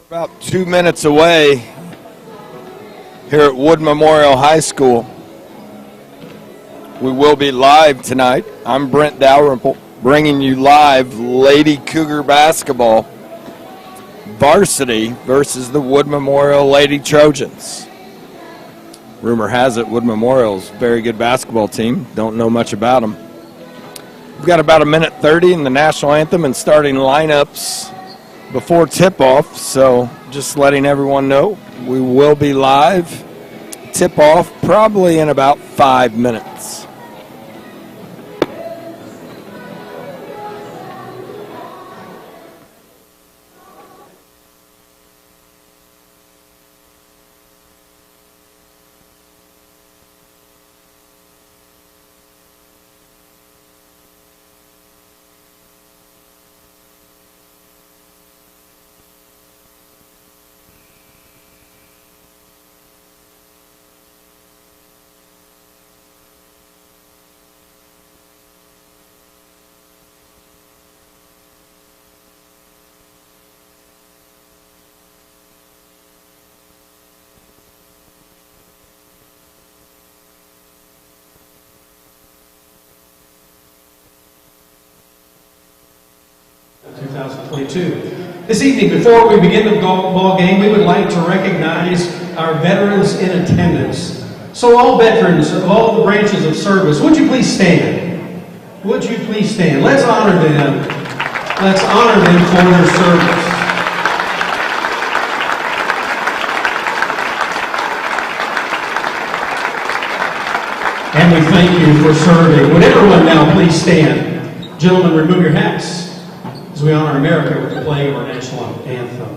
About 2 minutes away here at Wood Memorial High School. We will be live tonight. I'm Brent Dalrymple, bringing you live Lady Cougar basketball. Varsity versus the Wood Memorial Lady Trojans. Rumor has it Wood Memorial's a very good basketball team. Don't know much about them. We've got about 1:30 in the national anthem and starting lineups before tip-off, so just letting everyone know we will be live. Tip-off probably in about 5 minutes. This evening, before we begin the ball game, we would like to recognize our veterans in attendance. So all veterans of all the branches of service, would you please stand? Would you please stand? Let's honor them. Let's honor them for their service. And we thank you for serving. Would everyone now please stand? Gentlemen, remove your hats as we honor America with the playing of our national anthem.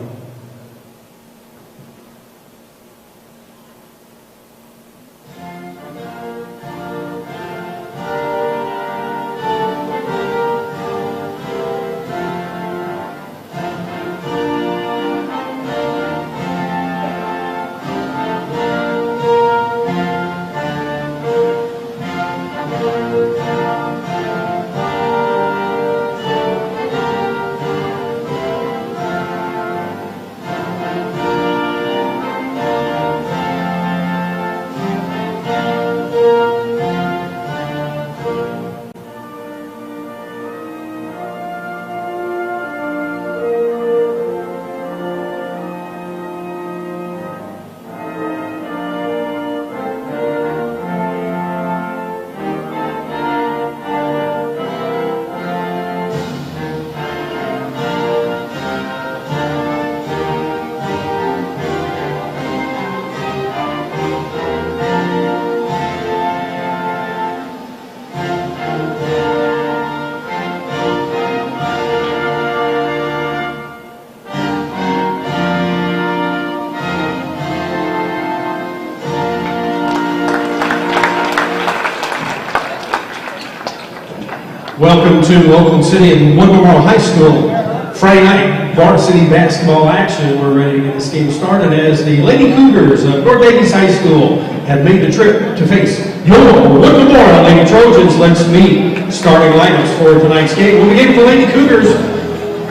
Welcome to Oakland City and Wood Memorial High School. Friday night varsity basketball action. We're ready to get this game started as the Lady Cougars of North Daviess High School have made the trip to face your Wood Memorial Lady Trojans. Let's meet starting lineups for tonight's game. We'll begin for Lady Cougars.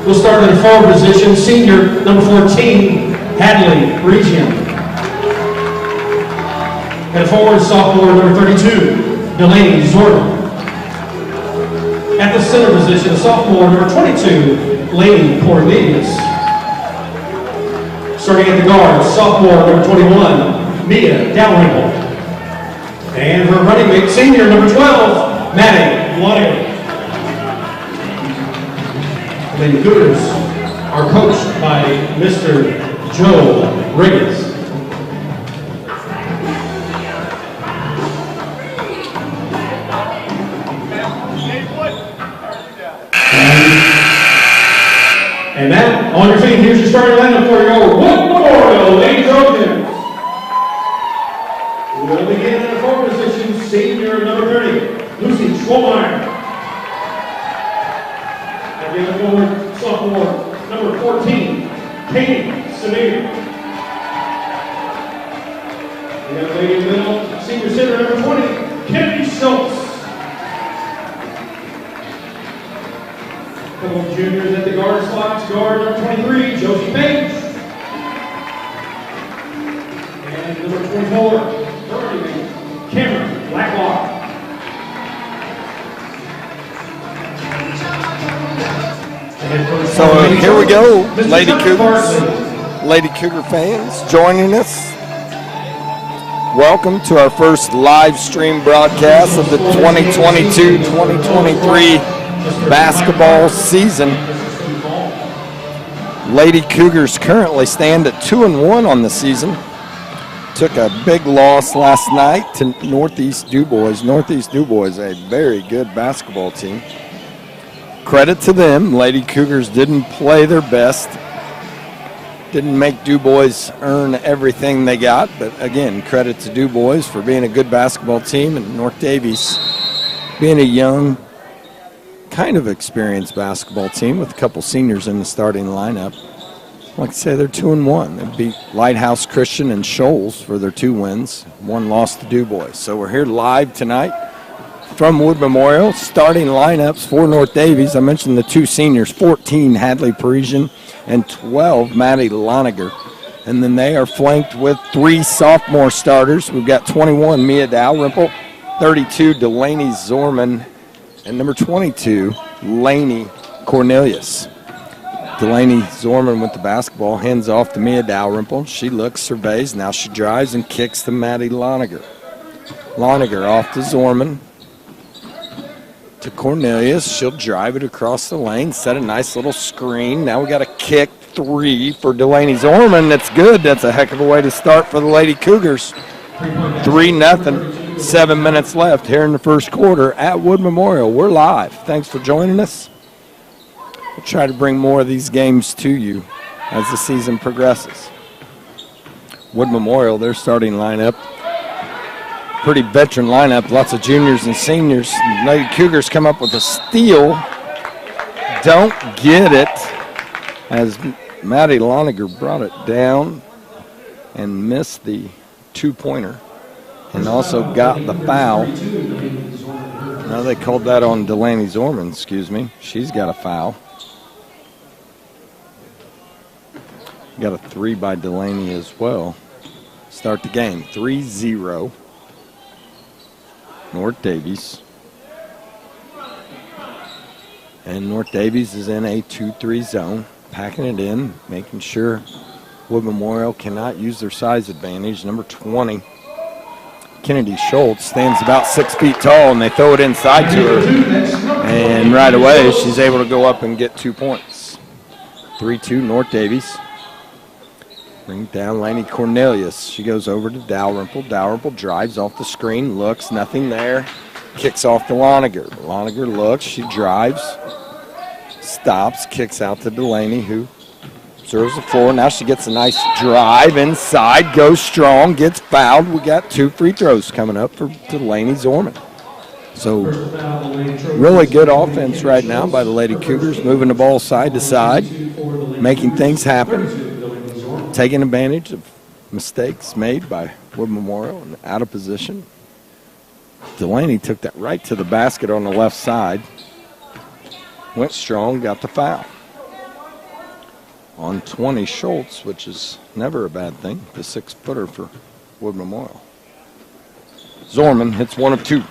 We'll start in the forward position. Senior number 14, Hadley Region. At forward, sophomore number 32, Delaney Zorman. At the center position, sophomore number 22, Lady Cornelius. Starting at the guard, sophomore number 21, Mia Dalrymple. And her running mate, senior number 12, Maddie Loniger. The Lady Cougars are coached by Mr. Joe Riggins. And now, on your feet, here's your starting lineup for your Wood Memorial Lady Trojans. We'll begin in the forward position, senior number 30, Lucy Schwolmeyer. At the other forward, sophomore number 14, Katie Samir. The young lady in the middle, senior center number 20, Kennedy Schultz. Couple of juniors at the guard slots. Guard number 23, Josie Page. And number 24, Cameron Blacklock. So here we go, Lady Cougars, Lady Cougar fans joining us. Welcome to our first live stream broadcast of the 2022-2023 basketball season. Lady Cougars currently stand at 2-1 on the season. Took a big loss last night to Northeast DuBois. Northeast DuBois, a very good basketball team. Credit to them. Lady Cougars didn't play their best. Didn't make DuBois earn everything they got, but again, credit to DuBois for being a good basketball team and North Daviess being a young, kind of experienced basketball team with a couple seniors in the starting lineup. Like I say, they're 2-1. They beat Lighthouse Christian and Shoals for their 2 wins. 1 loss to DuBois. So we're here live tonight from Wood Memorial. Starting lineups for North Daviess. I mentioned the 2 seniors, 14 Hadley Parisian and 12 Maddie Loniger. And then they are flanked with 3 sophomore starters. We've got 21 Mia Dalrymple, 32 Delaney Zorman, and number 22, Laney Cornelius. Delaney Zorman with the basketball, hands off to Mia Dalrymple. She looks, surveys, now she drives and kicks to Maddie Loniger. Loniger off to Zorman. To Cornelius, she'll drive it across the lane, set a nice little screen. Now we got a kick 3 for Delaney Zorman. That's good. That's a heck of a way to start for the Lady Cougars. 3-0. 7 minutes left here in the first quarter at Wood Memorial. We're live. Thanks for joining us. We'll try to bring more of these games to you as the season progresses. Wood Memorial, their starting lineup. Pretty veteran lineup. Lots of juniors and seniors. Lady Cougars come up with a steal. Don't get it as Maddie Loniger brought it down and missed the 2-pointer. And also got the foul. Now they called that on Delaney Zorman, excuse me. She's got a foul. Got a 3 by Delaney as well. Start the game, 3-0. North Daviess. And North Daviess is in a 2-3 zone, packing it in, making sure Wood Memorial cannot use their size advantage. Number 20. Kennedy Schultz stands about 6 feet tall, and they throw it inside to her. And right away, she's able to go up and get 2 points. 3-2 North Daviess. Bring down Laney Cornelius. She goes over to Dalrymple. Dalrymple drives off the screen, looks, nothing there. Kicks off to Loniger. Loniger looks, she drives, stops, kicks out to Delaney, who serves the floor. Now she gets a nice drive inside, goes strong, gets fouled. We got 2 free throws coming up for Delaney Zorman. So really good offense right now by the Lady Cougars, moving the ball side to side, making things happen, taking advantage of mistakes made by Wood Memorial and out of position. Delaney took that right to the basket on the left side. Went strong, got the foul. On 20, Schultz, which is never a bad thing, the 6-footer for Wood Memorial. Zorman hits one of two.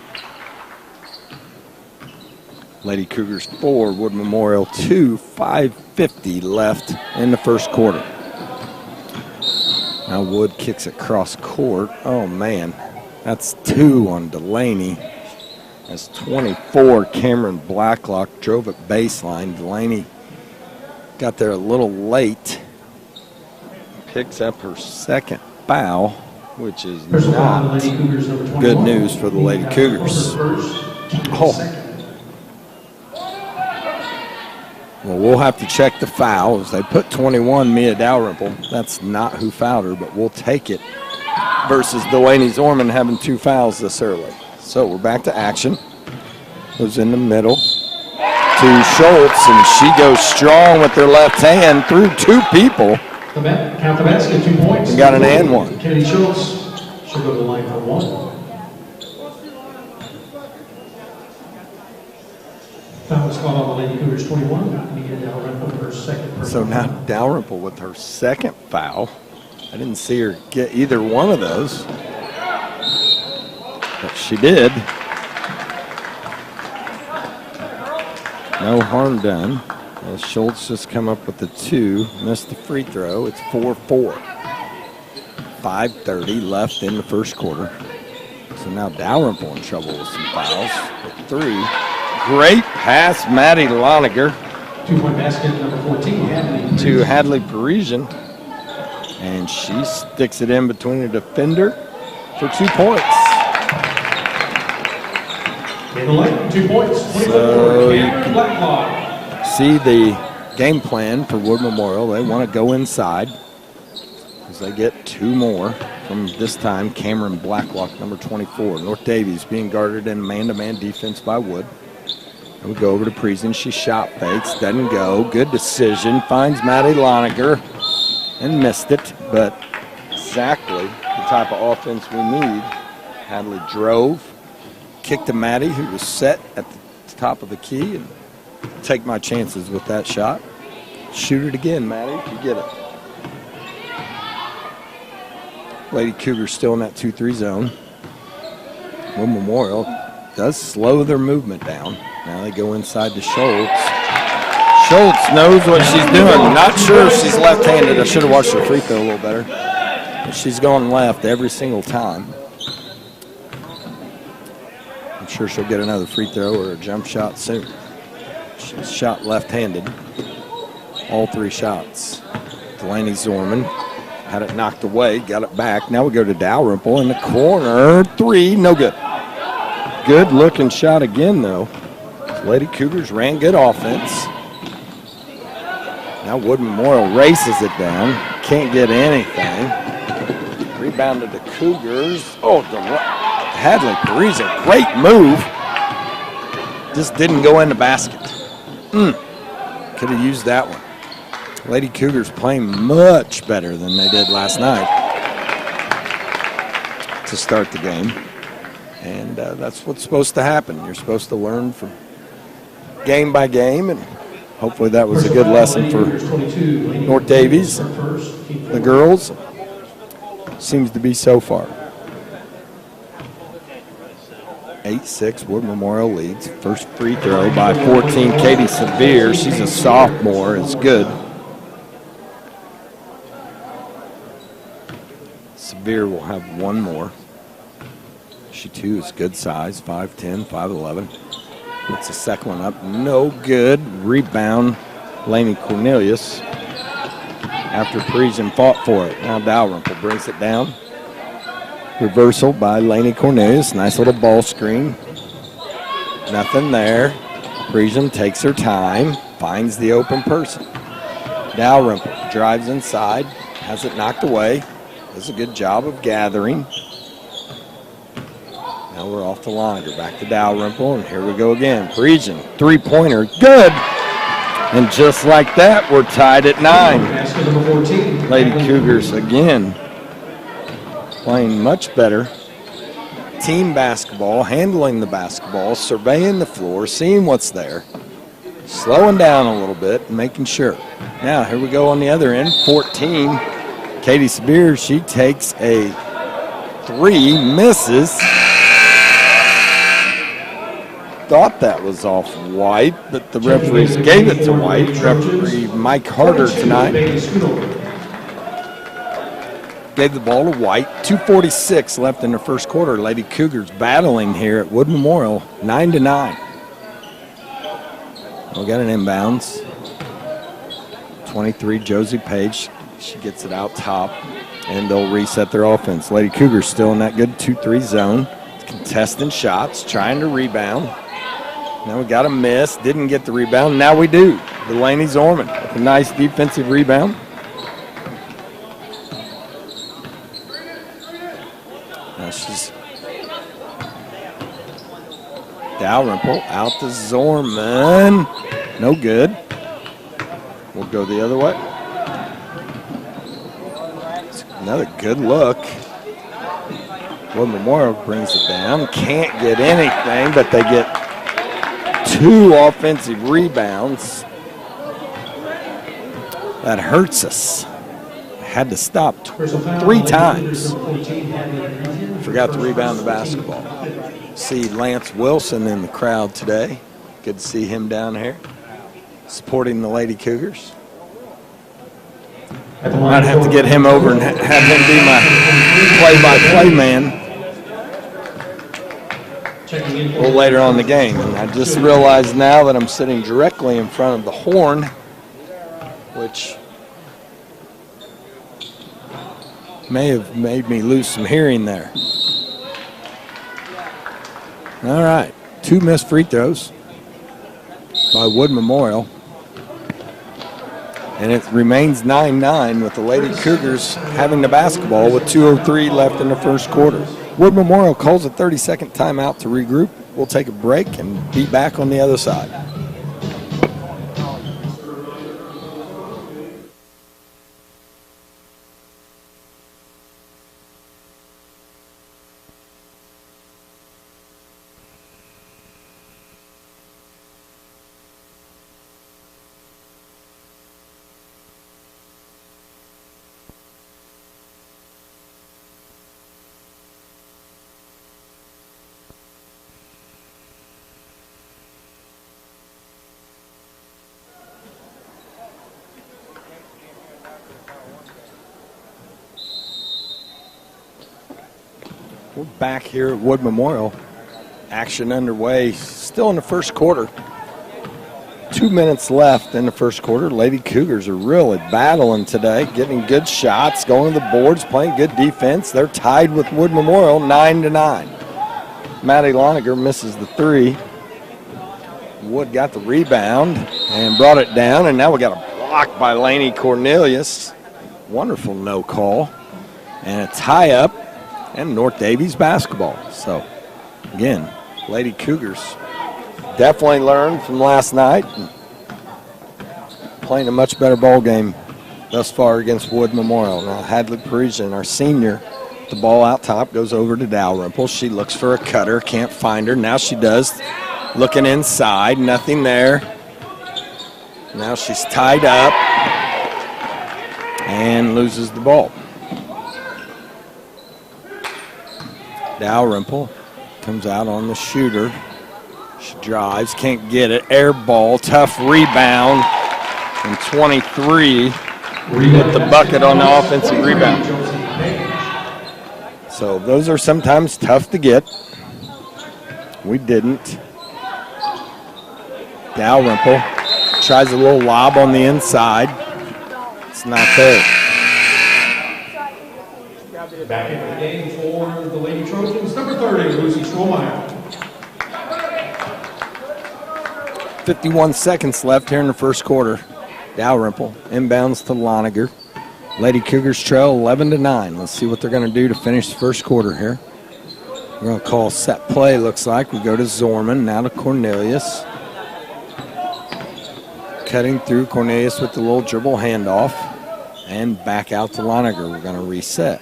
Lady Cougars 4, Wood Memorial 2, 5:50 left in the first quarter. Now Wood kicks it cross court. Oh, man. That's 2 on Delaney. That's 24. Cameron Blacklock drove it baseline. Delaney got there a little late. Picks up her second foul, which is not good news for the Lady Cougars. Oh. Well, we'll have to check the fouls. They put 21, Mia Dalrymple. That's not who fouled her, but we'll take it versus Delaney Zorman having 2 fouls this early. So we're back to action. Goes in the middle to Schultz, and she goes strong with her left hand through 2 people. Count the basket, 2 points. And got an and one. Kennedy Schultz should go to the line for 1. Foul was called on the Lady Cougars 21. Mia Dalrymple with her second personal. So now Dalrymple with her second foul. I didn't see her get either one of those, but she did. No harm done. As Schultz just come up with the 2, missed the free throw. It's 4-4. 5:30 left in the first quarter. So now Dalrymple in trouble with some fouls. With 3. Great pass, Maddie Loniger. 2-point basket, number 14, Hadley. To Hadley Parisian. And she sticks it in between the defender for 2 points. In the lane, 2 points. So you can see the game plan for Wood Memorial. They want to go inside as they get 2 more from this time Cameron Blacklock, number 24. North Davies being guarded in man-to-man defense by Wood. And we go over to Parisian. She shot fakes, doesn't go. Good decision. Finds Maddie Loniger and missed it, but exactly the type of offense we need. Hadley drove, kicked to Maddie, who was set at the top of the key, and take my chances with that shot. Shoot it again, Maddie, if you get it. Lady Cougars still in that 2-3 zone. Wood Memorial does slow their movement down. Now they go inside to Schultz. Schultz knows what she's doing. Not sure if she's left-handed. I should have watched her free throw a little better. But she's going left every single time. I'm sure she'll get another free throw or a jump shot soon. She's shot left-handed. All 3 shots. Delaney Zorman had it knocked away, got it back. Now we go to Dalrymple in the corner. 3, no good. Good looking shot again, though. Lady Cougars ran good offense. Now Wood Memorial races it down. Can't get anything. Rebounded the Cougars. Oh, Hadley Parisian, great move. Just didn't go in the basket. Could have used that one. Lady Cougars playing much better than they did last night to start the game. And that's what's supposed to happen. You're supposed to learn from game by game, and hopefully that was a good lesson for North Davies, the girls. Seems to be so far. 8-6, Wood Memorial leads. First free throw by 14, Katie Severe. She's a sophomore, is good. Severe will have 1 more. She too is good size, 5'10", 5'11". Gets the second one up, no good. Rebound, Lainey Cornelius. After Parisian fought for it. Now Dalrymple brings it down. Reversal by Lainey Cornelius. Nice little ball screen. Nothing there. Parisian takes her time, finds the open person. Dalrymple drives inside, has it knocked away. Does a good job of gathering. Now we're off the Loninger. Back to Dalrymple, and here we go again. Parisian, three-pointer, good. And just like that, we're tied at 9. Basket number 14. Lady Cougars again playing much better. Team basketball, handling the basketball, surveying the floor, seeing what's there, slowing down a little bit, and making sure. Now, here we go on the other end. 14, Katie Spears, she takes a 3, misses. Thought that was off White, but the referees gave it to White. Referee Mike Harder tonight gave the ball to White. 2:46 left in the first quarter. Lady Cougars battling here at Wood Memorial, 9-9. We got an inbounds. 23, Josie Page. She gets it out top, and they'll reset their offense. Lady Cougars still in that good 2-3 zone. Contesting shots, trying to rebound. Now we got a miss, didn't get the rebound. Now we do. Delaney Zorman with a nice defensive rebound. Now she's Dalrymple out to Zorman. No good. We'll go the other way. Another good look. Wood Memorial brings it down. Can't get anything, but they get 2 offensive rebounds. That hurts us. Had to stop 3 times. Forgot to rebound the basketball. See Lance Wilson in the crowd today. Good to see him down here supporting the Lady Cougars. I'd have to get him over and have him be my play-by-play man a little later on in the game. And I just realized now that I'm sitting directly in front of the horn, which may have made me lose some hearing there. All right, 2 missed free throws by Wood Memorial. And it remains 9-9 with the Lady Cougars having the basketball with 2:03 left in the first quarter. Wood Memorial calls a 30-second timeout to regroup. We'll take a break and be back on the other side. We're back here at Wood Memorial. Action underway, still in the first quarter. 2 minutes left in the first quarter. Lady Cougars are really battling today, getting good shots, going to the boards, playing good defense. They're tied with Wood Memorial, 9-9. Maddie Loninger misses the 3. Wood got the rebound and brought it down, and now we got a block by Lainey Cornelius. Wonderful no call. And a tie-up. And North Davies basketball. So, again, Lady Cougars definitely learned from last night. And playing a much better ball game thus far against Wood Memorial. Now, Hadley Parisian, our senior, the ball out top goes over to Dalrymple. She looks for a cutter, can't find her. Now she does. Looking inside, nothing there. Now she's tied up and loses the ball. Dalrymple comes out on the shooter. She drives, can't get it. Air ball, tough rebound. And 23 with the bucket on the offensive rebound. So those are sometimes tough to get. We didn't. Dalrymple tries a little lob on the inside. It's not there. Back into the game for the Lady Trojans, number 30, Lucy Schromeyer. 51 seconds left here in the first quarter. Dalrymple inbounds to Loninger. Lady Cougars trail 11-9. Let's see what they're going to do to finish the first quarter here. We're going to call set play, looks like. We go to Zorman, now to Cornelius. Cutting through Cornelius with the little dribble handoff. And back out to Loniger. We're going to reset.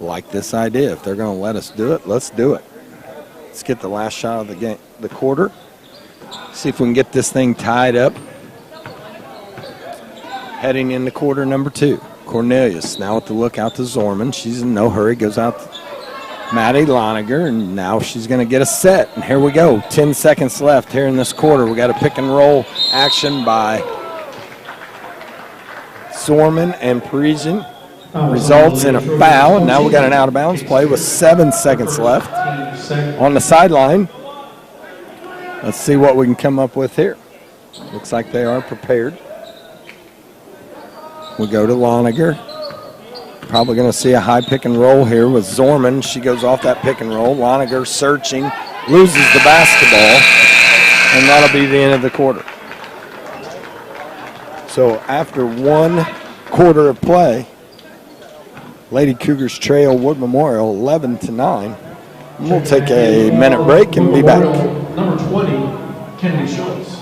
Like this idea. If they're going to let us do it, let's do it. Let's get the last shot of the game, the quarter. See if we can get this thing tied up. Heading into quarter number 2. Cornelius now at the lookout to Zorman. She's in no hurry. Goes out to Maddie Loniger, and now she's going to get a set. And here we go. 10 seconds left here in this quarter. We got a pick and roll action by Zorman and Parisian. Results in a foul, and now we got an out-of-bounds play with 7 seconds left on the sideline. Let's see what we can come up with here. Looks like they are prepared. We go to Loniger. Probably going to see a high pick and roll here with Zorman. She goes off that pick and roll. Loniger searching, loses the basketball, and that'll be the end of the quarter. So after 1 quarter of play, Lady Cougars trail Wood Memorial 11-9. We'll take a minute break and be back. Number 20, Kennedy Schultz.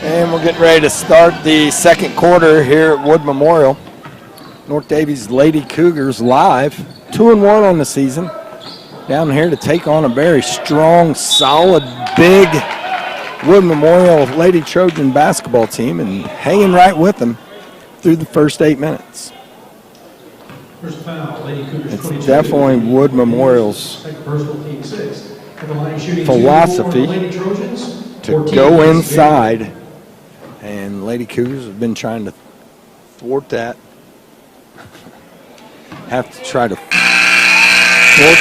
And we're getting ready to start the second quarter here at Wood Memorial. North Daviess Lady Cougars live, 2-1 on the season. Down here to take on a very strong, solid, big Wood Memorial Lady Trojan basketball team and hanging right with them through the first 8 minutes. First foul, Lady Cougars It's 22. definitely Wood Memorial's philosophy to go inside, and Lady Cougars have been trying to thwart that. Have to try to thwart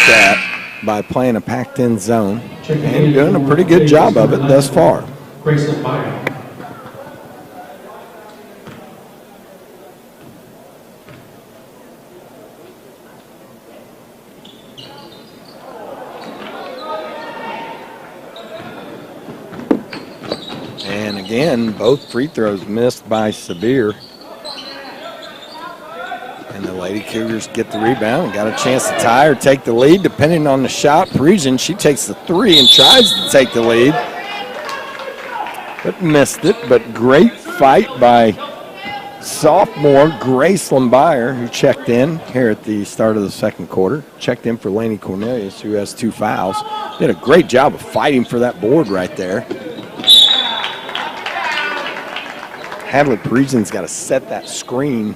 that by playing a packed-in zone and doing a pretty good job of it thus far. Graceland Byron. And again, both free throws missed by Severe. And the Lady Cougars get the rebound. Got a chance to tie or take the lead, depending on the shot. Parisian, she takes the three and tries to take the lead, but missed it. But great fight by sophomore Grace Lambier, who checked in here at the start of the second quarter. Checked in for Laney Cornelius, who has 2 fouls. Did a great job of fighting for that board right there. Hadley Parisian's got to set that screen,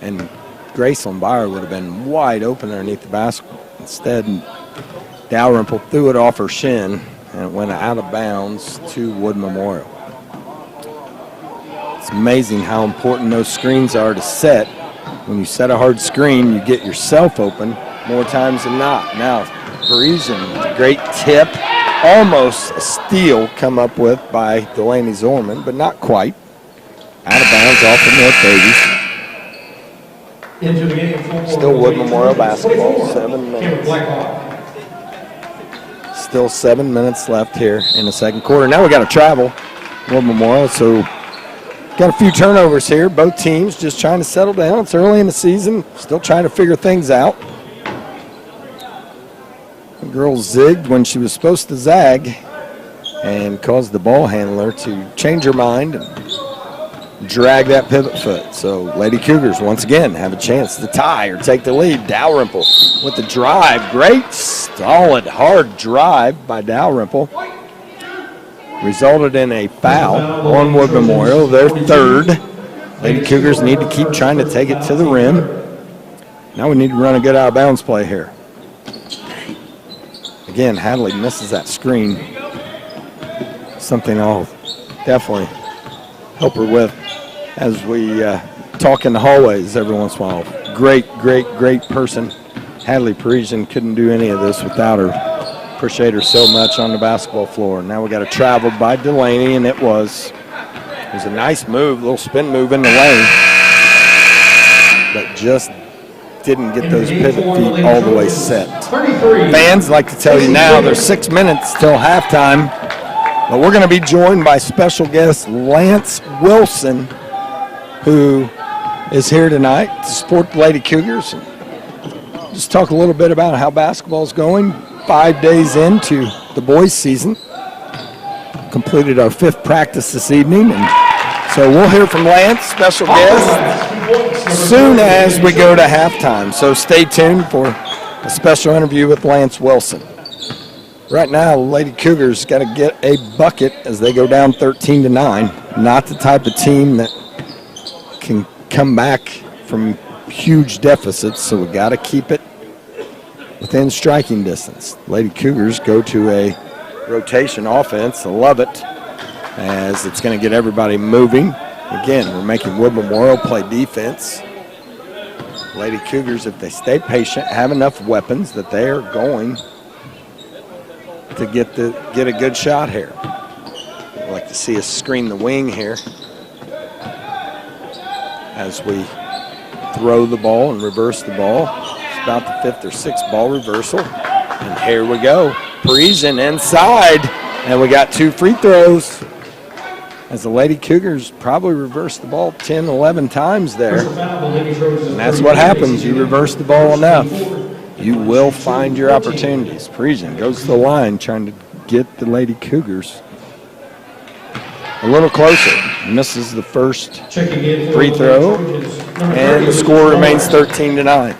and Grace Lambier would have been wide open underneath the basket. Instead, Dalrymple threw it off her shin, and it went out of bounds to Wood Memorial. It's amazing how important those screens are to set. When you set a hard screen, you get yourself open more times than not. Now, Parisian, great tip, almost a steal come up with by Delaney Zorman, but not quite. Out of bounds off of North Daviess. Into the game, Still Wood Memorial basketball, 7 minutes. Still 7 minutes left here in the second quarter. Now we got to travel Wood Memorial, so got a few turnovers here. Both teams just trying to settle down. It's early in the season, still trying to figure things out. The girl zigged when she was supposed to zag and caused the ball handler to change her mind and drag that pivot foot. So Lady Cougars once again have a chance to tie or take the lead. Dalrymple with the drive. Great, solid, hard drive by Dalrymple. Resulted in a foul on Wood Memorial, their third. Lady Cougars need to keep trying to take it to the rim. Now we need to run a good out-of-bounds play here. Again, Hadley misses that screen. Something I'll definitely help her with as we talk in the hallways every once in a while. Great, great, great person. Hadley Parisian couldn't do any of this without her. Appreciate her so much on the basketball floor. Now we got a travel by Delaney, and it was a nice move, a little spin move in the lane, but just didn't get those pivot feet all the way set. Fans like to tell you now there's 6 minutes till halftime, but we're going to be joined by special guest Lance Wilson, who is here tonight to support the Lady Cougars. Just talk a little bit about how basketball is going. 5 days into the boys' season. Completed our 5th practice this evening, and so we'll hear from Lance, special guest, soon as we go to halftime. So stay tuned for a special interview with Lance Wilson. Right now, Lady Cougars got to get a bucket as they go down 13-9. Not the type of team that can come back from huge deficits, so we got to keep it within striking distance. Lady Cougars go to a rotation offense. I love it as it's going to get everybody moving. Again, we're making Wood Memorial play defense. Lady Cougars, if they stay patient, have enough weapons that they are going to get a good shot here. I'd like to see us screen the wing here as we throw the ball and reverse the ball. About the 5th or 6th ball reversal. And here we go. Parisian inside. And we got 2 free throws. As the Lady Cougars probably reversed the ball 10, 11 times there. And that's what happens. You reverse the ball enough, you will find your opportunities. Parisian goes to the line trying to get the Lady Cougars a little closer. Misses the first free throw. And the score remains 13-9.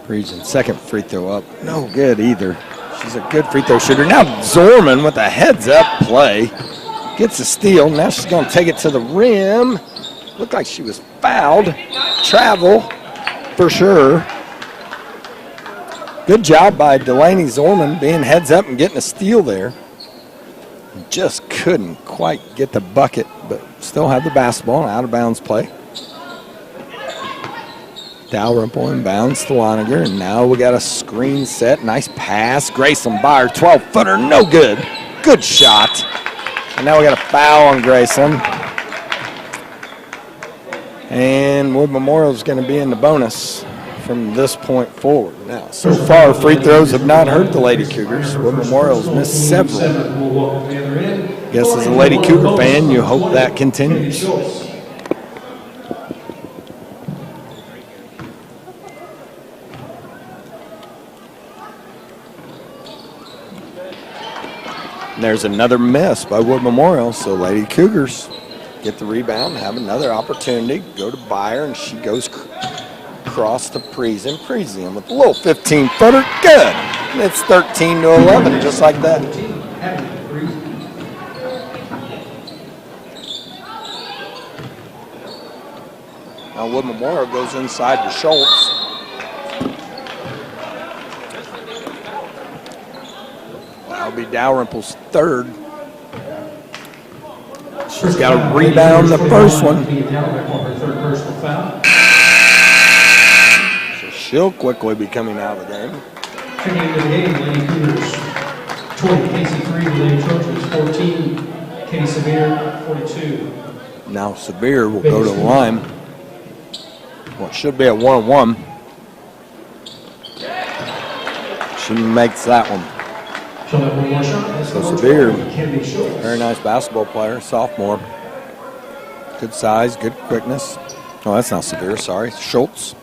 Parisian's second free throw up. No good either. She's a good free throw shooter. Now Zorman with a heads-up play. Gets a steal. Now she's going to take it to the rim. Looked like she was fouled. Travel for sure. Good job by Delaney Zorman being heads up and getting a steal there. Just couldn't quite get the bucket, but still had the basketball. Out of bounds play. Dalrymple inbounds to Loniger, and now we got a screen set. Nice pass. Graceland by her 12-footer. No good. Good shot. And now we got a foul on Graceland. And Wood Memorial is going to be in the bonus from this point forward. Now, so far, free throws have not hurt the Lady Cougars. Wood Memorial's missed several. Guess as a Lady Cougar fan, you hope that continues. And there's another miss by Wood Memorial, so Lady Cougars get the rebound, have another opportunity, go to Byer, and she goes across to Parisian. Parisian with a little 15-footer, good. And it's 13-11, just like that. Now Wood Memorial goes inside to Schultz. That'll be Dalrymple's third. She's got to rebound the first one. So she'll quickly be coming out of the game. Checking into the game, Lady Cougars 20, Casey 3, Lady Trojans 14, Katie Severe 42. Now Severe will go to the line. What should be a 1-on-1. She makes that one. So Severe, very nice basketball player, sophomore. Good size, good quickness. Oh, that's not Severe, sorry. Schultz.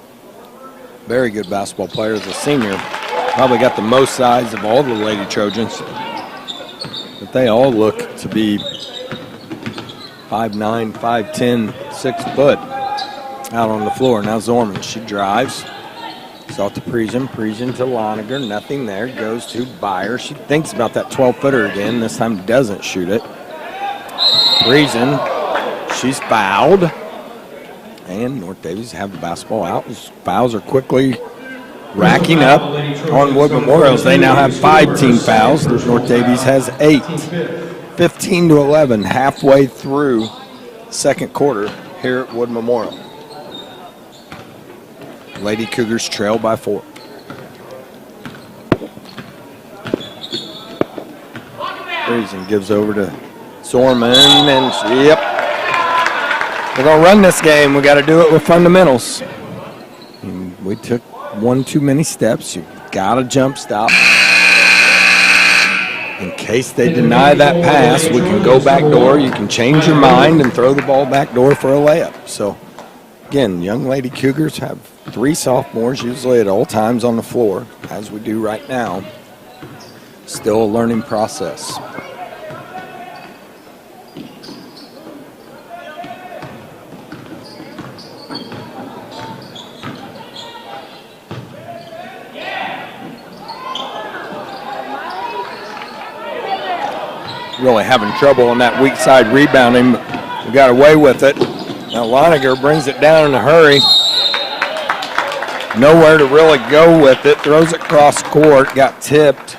Very good basketball player as a senior. Probably got the most size of all the Lady Trojans. But they all look to be 5'9", 5'10", 6 foot out on the floor. Now Zorman, she drives. Sought to Parisian to Loniger, nothing there. Goes to Byer. She thinks about that 12-footer again. This time doesn't shoot it. Parisian, she's fouled. And North Daviess have the basketball out. These fouls are quickly racking up on Wood Memorials. They now have 5 team fouls. North Daviess has 8. 15-11, halfway through second quarter here at Wood Memorial. Lady Cougars trail by 4. Parisian gives over to Zorman, and yep. We're going to run this game. We got to do it with fundamentals. And we took one too many steps. You got to jump stop. In case they deny that pass, we can go back door. You can change your mind and throw the ball back door for a layup. So, again, young Lady Cougars have 3 sophomores usually at all times on the floor, as we do right now. Still a learning process. Really having trouble on that weak side rebounding, but we got away with it. Now Loniger brings it down in a hurry. Nowhere to really go with it. Throws it cross court. Got tipped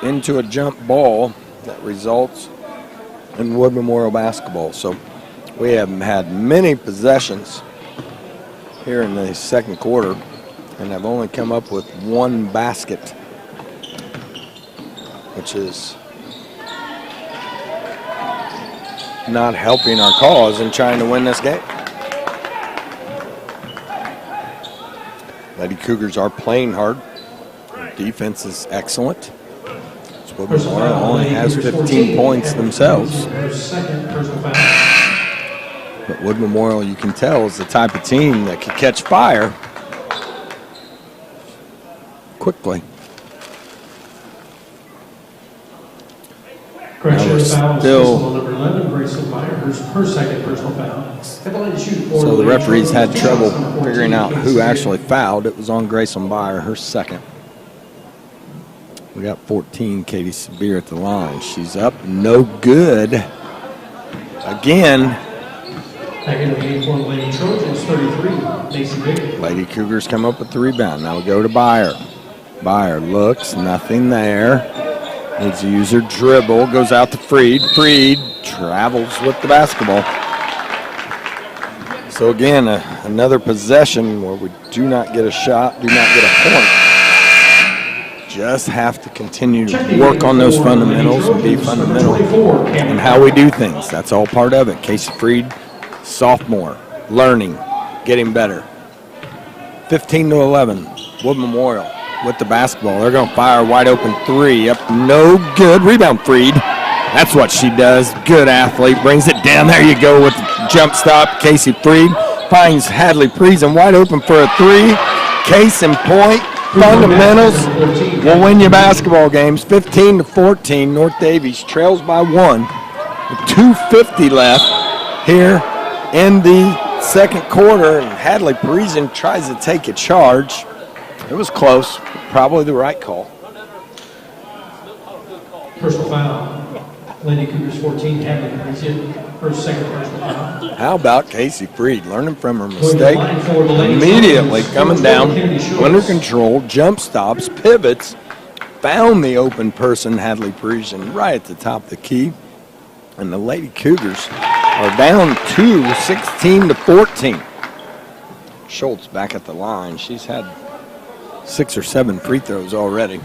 into a jump ball that results in Wood Memorial basketball. So we have had many possessions here in the second quarter and have only come up with 1 basket, which is not helping our cause in trying to win this game. Lady Cougars are playing hard. Their defense is excellent. Wood Memorial only has 15 points themselves. But Wood Memorial, you can tell, is the type of team that can catch fire quickly. Still, her second personal foul. So the referees had trouble figuring out who actually fouled. It was on Grayson Byer, her second. We got 14, Katie Severe at the line. She's up, no good. Again. Back into the game for the Lady Trojans, 33, Lady Cougars come up with the rebound. Now we go to Byer. Byer looks, nothing there. Needs to use her dribble, goes out to Freed. Freed travels with the basketball. So again, another possession where we do not get a shot, do not get a point. Just have to continue to work on those fundamentals and be fundamental in how we do things. That's all part of it. Casey Freed, sophomore, learning, getting better. 15-11, Wood Memorial with the basketball. They're going to fire a wide open 3. Up, no good. Rebound, Freed. That's what she does. Good athlete. Brings it down. There you go with the jump stop. Casey Freed finds Hadley Priesen wide open for a 3. Case in point. Fundamentals will win you basketball games. 15-14. North Daviess trails by 1. With 2:50 left here in the second quarter. And Hadley Priesen tries to take a charge. It was close. Probably the right call. Personal foul. Lady Cougars 14, Hadley Priesen, her second personal foul. How about Casey Freed learning from her mistake? Immediately coming down, under control, jump stops, pivots, found the open person, Hadley Priesen, right at the top of the key. And the Lady Cougars are down 2, 16-14. Schultz back at the line. She's had 6 or 7 free throws already.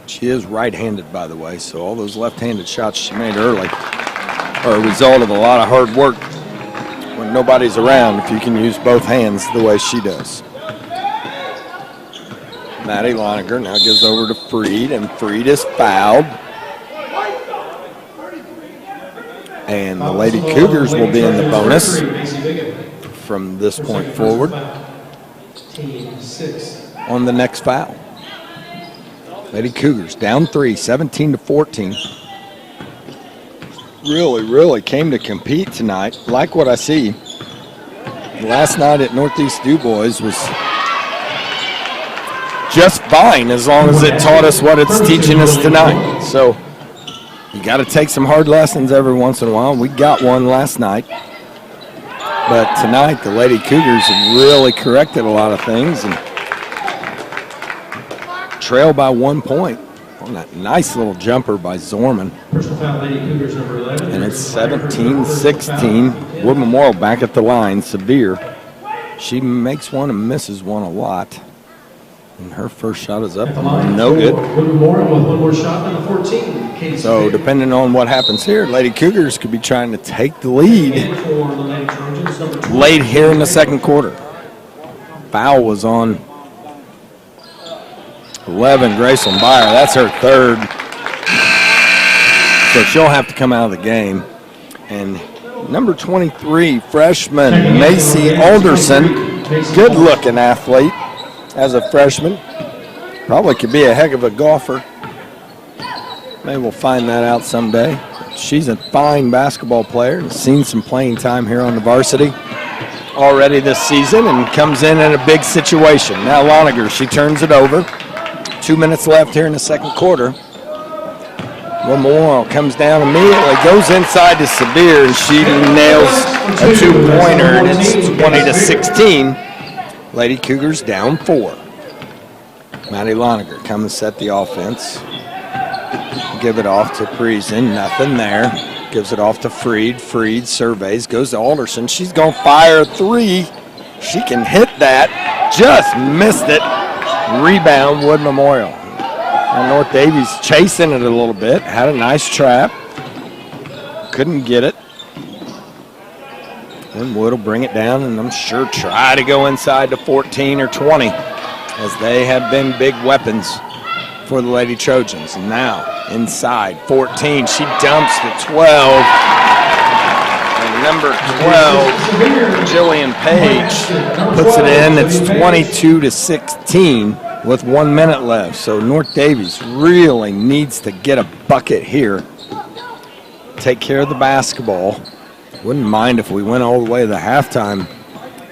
She is right-handed, by the way, so all those left-handed shots she made early are a result of a lot of hard work when nobody's around, if you can use both hands the way she does. Maddie Loniger now gives over to Freed, and Freed is fouled. And the Lady Cougars will be in the bonus from this point forward on the next foul. Lady Cougars down 3, 17-14. really came to compete tonight. Like what I see. Last night at Northeast DuBois was just fine as long as it taught us what it's teaching us tonight. So you got to take some hard lessons every once in a while. We got one last night. But tonight the Lady Cougars have really corrected a lot of things and trail by 1 point on that nice little jumper by Zorman. Personal foul, Lady Cougars, number 11. And it's 17-16. Wood Memorial back at the line, Severe. She makes one and misses one a lot. And her first shot is up, no good. Wood Memorial with one more shot, number 14. Katie So Severe. depending on what happens here, Lady Cougars could be trying to take the lead And for the Lady Trojans, number 12. late here in the second quarter. Foul was on 11, Graceland Byer. That's her third. So she'll have to come out of the game. And number 23, freshman Macy Alderson, good-looking athlete as a freshman. Probably could be a heck of a golfer. Maybe we'll find that out someday. She's a fine basketball player. Seen some playing time here on the varsity already this season and comes in a big situation. Now Loniger, she turns it over. 2 minutes left here in the second quarter. Memorial comes down immediately, goes inside to Severe, and she nails a two-pointer, and it's 20-16. Lady Cougars down 4. Maddie Loniger come and set the offense. Give it off to Priesen, nothing there. Gives it off to Freed. Freed surveys, goes to Alderson. She's going to fire a three. She can hit that. Just missed it. Rebound, Wood Memorial. And North Daviess chasing it a little bit. Had a nice trap. Couldn't get it. And Wood will bring it down and I'm sure try to go inside to 14 or 20 as they have been big weapons for the Lady Trojans. And now inside 14. She dumps to 12. And number 12, Jillian Page, puts it in. It's 22-16 with 1 minute left. So North Daviess really needs to get a bucket here. Take care of the basketball. Wouldn't mind if we went all the way to the halftime,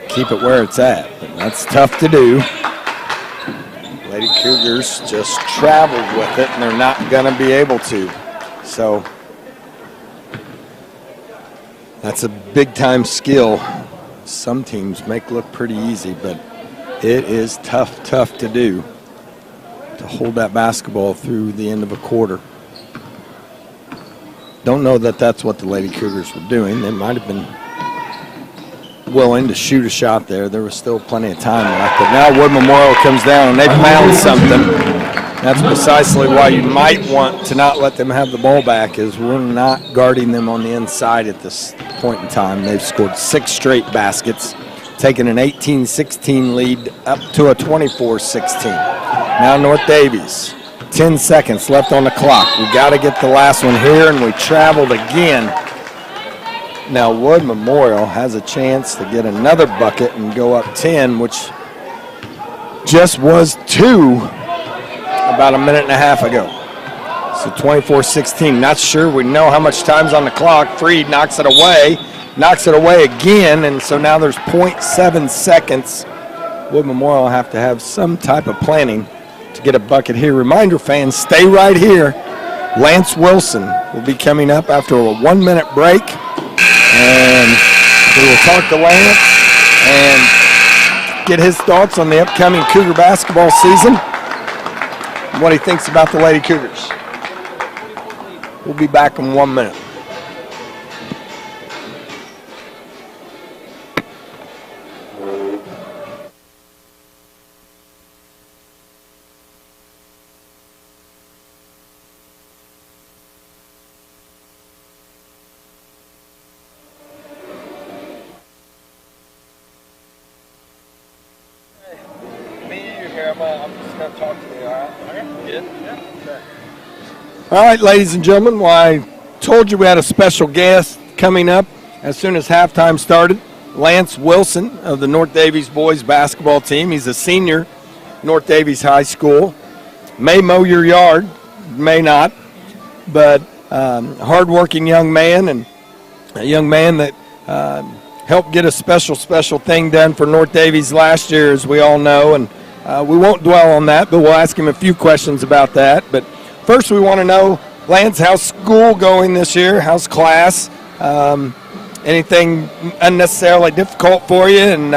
keep it where it's at. But that's tough to do. Lady Cougars just traveled with it, and they're not going to be able to. So that's a big-time skill. Some teams make look pretty easy, but it is tough to do to hold that basketball through the end of a quarter. Don't know that that's what the Lady Cougars were doing. They might have been willing to shoot a shot there. There was still plenty of time left. But now Wood Memorial comes down and they found something. That's precisely why you might want to not let them have the ball back, is we're not guarding them on the inside at this point in time. They've scored 6 straight baskets, taken an 18-16 lead up to a 24-16. Now North Daviess, 10 seconds left on the clock. We got to get the last one here, and we traveled again. Now Wood Memorial has a chance to get another bucket and go up 10, which just was 2 about a minute and a half ago. So 24-16. Not sure we know how much time's on the clock. Freed knocks it away again, and so now there's 0.7 seconds. Wood Memorial will have to have some type of planning to get a bucket here. Reminder, fans, stay right here. Lance Wilson will be coming up after a 1 minute break, and we will talk to Lance and get his thoughts on the upcoming Cougar basketball season and what he thinks about the Lady Cougars. We'll be back in 1 minute. All right, ladies and gentlemen, well, I told you we had a special guest coming up as soon as halftime started. Lance Wilson of the North Daviess boys basketball team. He's a senior, North Daviess High School. May mow your yard, may not, but hardworking young man, and a young man that helped get a special thing done for North Daviess last year, as we all know. And we won't dwell on that, but we'll ask him a few questions about that. But first, we want to know, Lance, how's school going this year? How's class? Anything unnecessarily difficult for you? And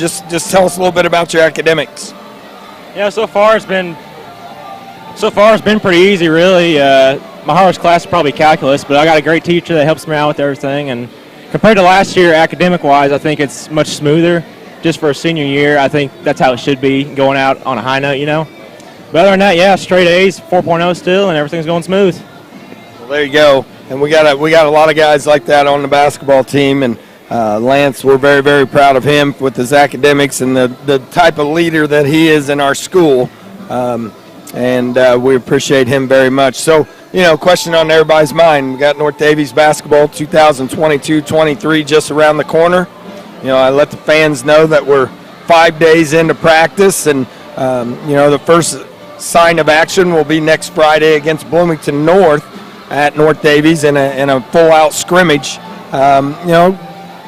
just tell us a little bit about your academics. Yeah, so far it's been pretty easy, really. My hardest class is probably calculus, but I got a great teacher that helps me out with everything. And compared to last year, academic-wise, I think it's much smoother. Just for a senior year, I think that's how it should be, going out on a high note, But other than that, yeah, straight A's, 4.0 still, and everything's going smooth. Well, there you go. And we got a lot of guys like that on the basketball team, and Lance, we're very, very proud of him with his academics and the type of leader that he is in our school, and we appreciate him very much. So, question on everybody's mind. We got North Daviess basketball 2022-23 just around the corner. I let the fans know that we're 5 days into practice, and the first sign of action will be next Friday against Bloomington North at North Daviess in a full-out scrimmage.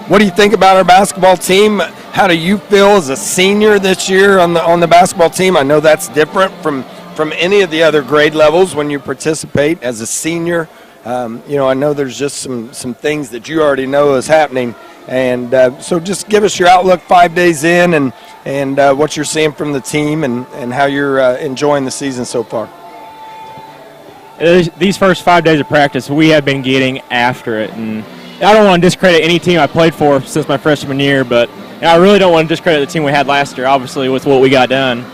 What do you think about our basketball team? How do you feel as a senior this year on the basketball team? I know that's different from any of the other grade levels when you participate as a senior. I know there's just some things that you already know is happening. And so just give us your outlook 5 days in and what you're seeing from the team and how you're enjoying the season so far. These first 5 days of practice, we have been getting after it. And I don't want to discredit any team I played for since my freshman year, but I really don't want to discredit the team we had last year, obviously, with what we got done.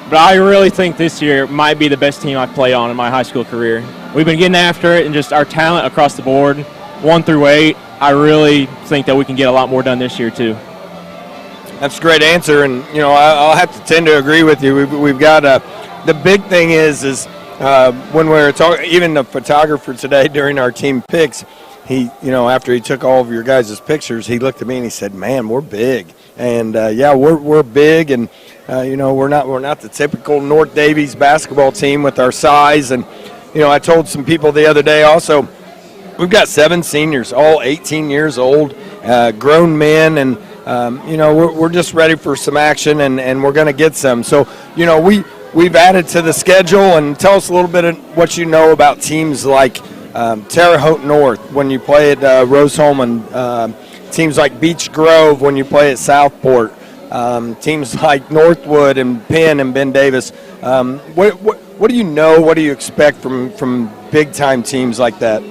But I really think this year might be the best team I've played on in my high school career. We've been getting after it, and just our talent across the board, 1 through 8, I really think that we can get a lot more done this year too. That's a great answer, and I'll have to tend to agree with you. We've got the big thing is when we were talking, even the photographer today during our team picks, he after he took all of your guys' pictures, he looked at me and he said, "Man, we're big," and we're big, and we're not the typical North Daviess basketball team with our size, and I told some people the other day also. We've got 7 seniors, all 18 years old, grown men, and we're just ready for some action, and we're going to get some. So we've added to the schedule, and tell us a little bit of what you know about teams like Terre Haute North when you play at Rose-Hulman, teams like Beech Grove when you play at Southport, teams like Northwood and Penn and Ben Davis. What do you know? What do you expect from big time teams like that?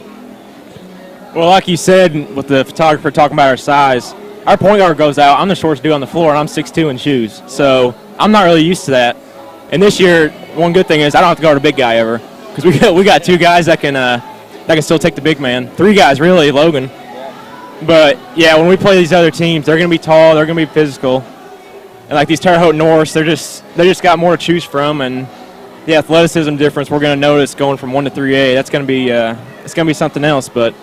Well, like you said, with the photographer talking about our size, our point guard goes out. I'm the shortest dude on the floor, and I'm 6'2" in shoes. So I'm not really used to that. And this year, one good thing is I don't have to guard a big guy ever, because we got 2 guys that can still take the big man. 3 guys, really, Logan. But, yeah, when we play these other teams, they're going to be tall, they're going to be physical. And like these Terre Haute Norths, they just got more to choose from. And the athleticism difference we're going to notice going from 1 to 3A, that's going to be something else. But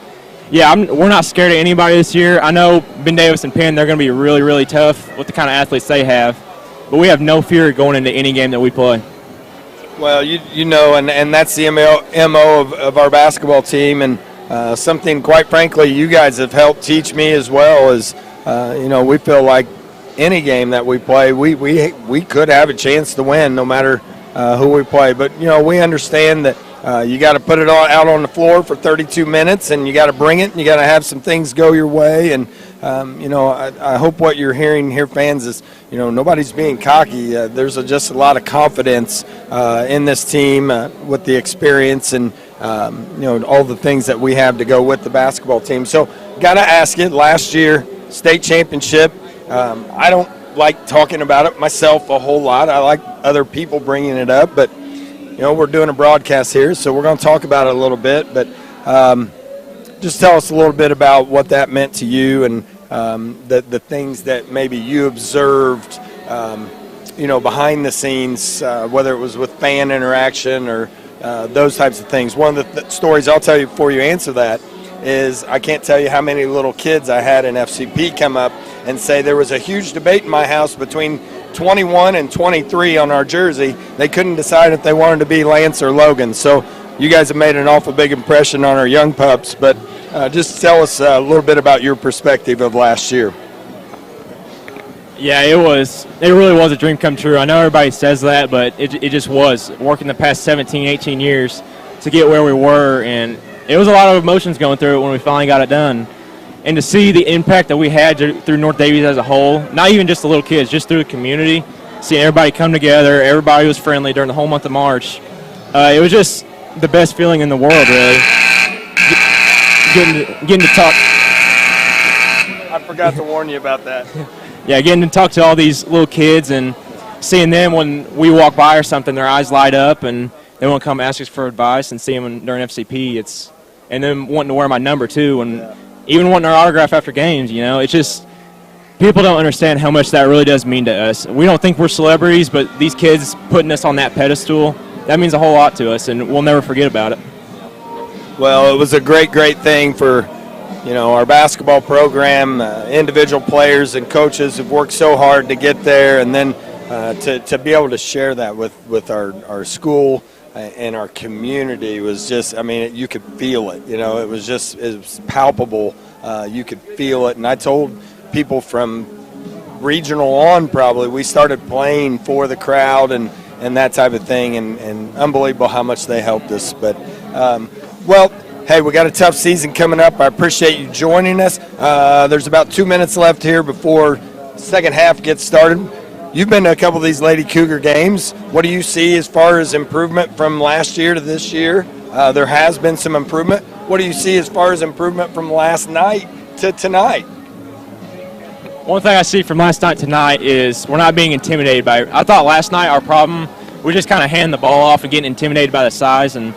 yeah, we're not scared of anybody this year. I know Ben Davis and Penn, they're going to be really, really tough with the kind of athletes they have. But we have no fear going into any game that we play. Well, and that's the MO of our basketball team, and something, quite frankly, you guys have helped teach me as well. Is we feel like any game that we play, we could have a chance to win no matter who we play. But we understand that you got to put it out on the floor for 32 minutes, and you got to bring it, and you got to have some things go your way. And I hope what you're hearing here, fans, is nobody's being cocky. There's just a lot of confidence in this team with the experience and all the things that we have to go with the basketball team. So, got to ask you, last year state championship. I don't like talking about it myself a whole lot. I like other people bringing it up, but we're doing a broadcast here, so we're going to talk about it a little bit. But just tell us a little bit about what that meant to you and the things that maybe you observed, behind the scenes, whether it was with fan interaction or those types of things. One of the stories I'll tell you before you answer that is I can't tell you how many little kids I had in FCP come up and say there was a huge debate in my house between 21 and 23 on our jersey. They couldn't decide if they wanted to be Lance or Logan. So you guys have made an awful big impression on our young pups, but just tell us a little bit about your perspective of last year. Yeah, it really was a dream come true. I know everybody says that, but it just was. Working the past 17, 18 years to get where we were, and it was a lot of emotions going through it when we finally got it done. And to see the impact that we had through North Daviess as a whole, not even just the little kids, just through the community, seeing everybody come together, everybody was friendly during the whole month of March. It was just the best feeling in the world, really. Getting to talk. I forgot to warn you about that. Yeah, getting to talk to all these little kids and seeing them when we walk by or something, their eyes light up and they want to come ask us for advice, and see them during FCP. And then wanting to wear my number too, and even wanting our autograph after games. It's just people don't understand how much that really does mean to us. We don't think we're celebrities, but these kids putting us on that pedestal, that means a whole lot to us, and we'll never forget about it. Well, it was a great thing for our basketball program, individual players and coaches have worked so hard to get there, and then to be able to share that with our school and our community was just, you could feel it. It was palpable. You could feel it, and I told people from regional on probably, we started playing for the crowd and that type of thing, and unbelievable how much they helped us. But, hey, we got a tough season coming up. I appreciate you joining us. There's about 2 minutes left here before second half gets started. You've been to a couple of these Lady Cougar games. What do you see as far as improvement from last year to this year? There has been some improvement. What do you see as far as improvement from last night to tonight? One thing I see from last night to tonight is we're not being intimidated by it. I thought last night our problem, we just kind of hand the ball off and getting intimidated by the size. And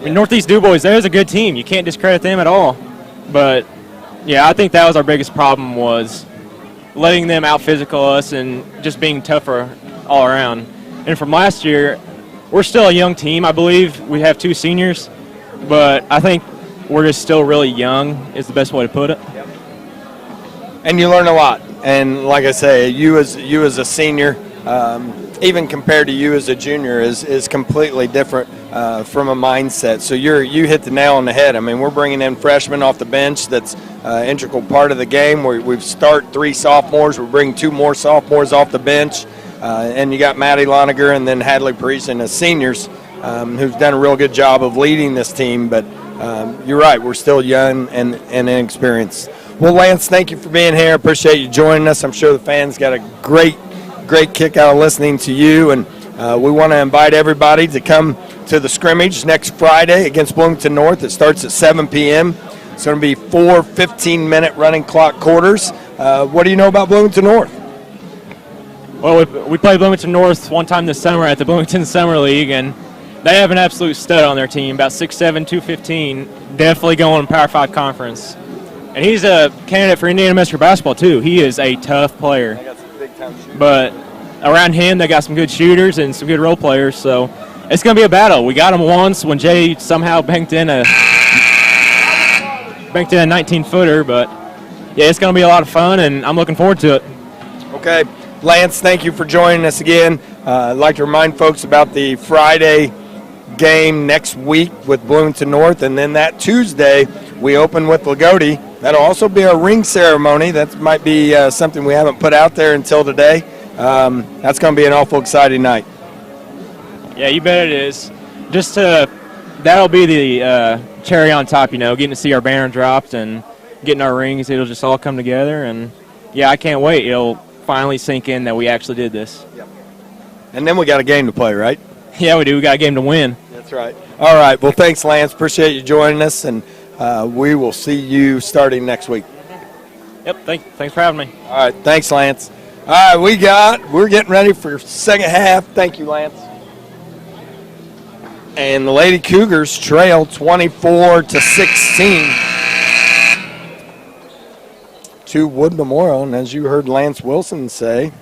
Northeast DuBois, there's a good team. You can't discredit them at all. But, yeah, I think that was our biggest problem, was letting them out-physical us and just being tougher all around. And from last year, we're still a young team. I believe we have 2 seniors, but I think we're just still really young is the best way to put it. Yep. And you learn a lot. And like I say, you as a senior, even compared to you as a junior, is completely different from a mindset. So you hit the nail on the head. We're bringing in freshmen off the bench. That's an integral part of the game. We start 3 sophomores. We're bringing 2 more sophomores off the bench. And you got Maddie Loniger and then Hadley Parisian as seniors, who've done a real good job of leading this team. But you're right, we're still young and inexperienced. Well, Lance, thank you for being here. Appreciate you joining us. I'm sure the fans got a great kick out of listening to you. And we want to invite everybody to come to the scrimmage next Friday against Bloomington North. It starts at 7 p.m. It's going to be 4 15-minute running clock quarters. What do you know about Bloomington North? Well, we played Bloomington North one time this summer at the Bloomington Summer League, and they have an absolute stud on their team, about 6'7", 215, definitely going Power 5 conference. And he's a candidate for Indiana Metro basketball, too. He is a tough player. They got some big-time shooters. But around him, they got some good shooters and some good role players, so it's going to be a battle. We got him once when Jay somehow banked in a 19-footer, but, yeah, it's going to be a lot of fun, and I'm looking forward to it. Okay. Lance, thank you for joining us again. I'd like to remind folks about the Friday game next week with Bloomington North, and then that Tuesday we open with Lagodi. That'll also be our ring ceremony. That might be something we haven't put out there until today. That's going to be an awful exciting night. Yeah, you bet it is. That'll be the cherry on top, getting to see our banner dropped and getting our rings. It'll just all come together, and, yeah, I can't wait. It'll finally sink in that we actually did this. Yep. And then we got a game to play, right? Yeah, we do. We got a game to win. That's right. All right. Well, thanks, Lance. Appreciate you joining us, and we will see you starting next week. Yep. Thanks for having me. All right. Thanks, Lance. All right. We're getting ready for second half. Thank you, Lance. And the Lady Cougars trail 24-16. To Wood Memorial, and as you heard Lance Wilson say,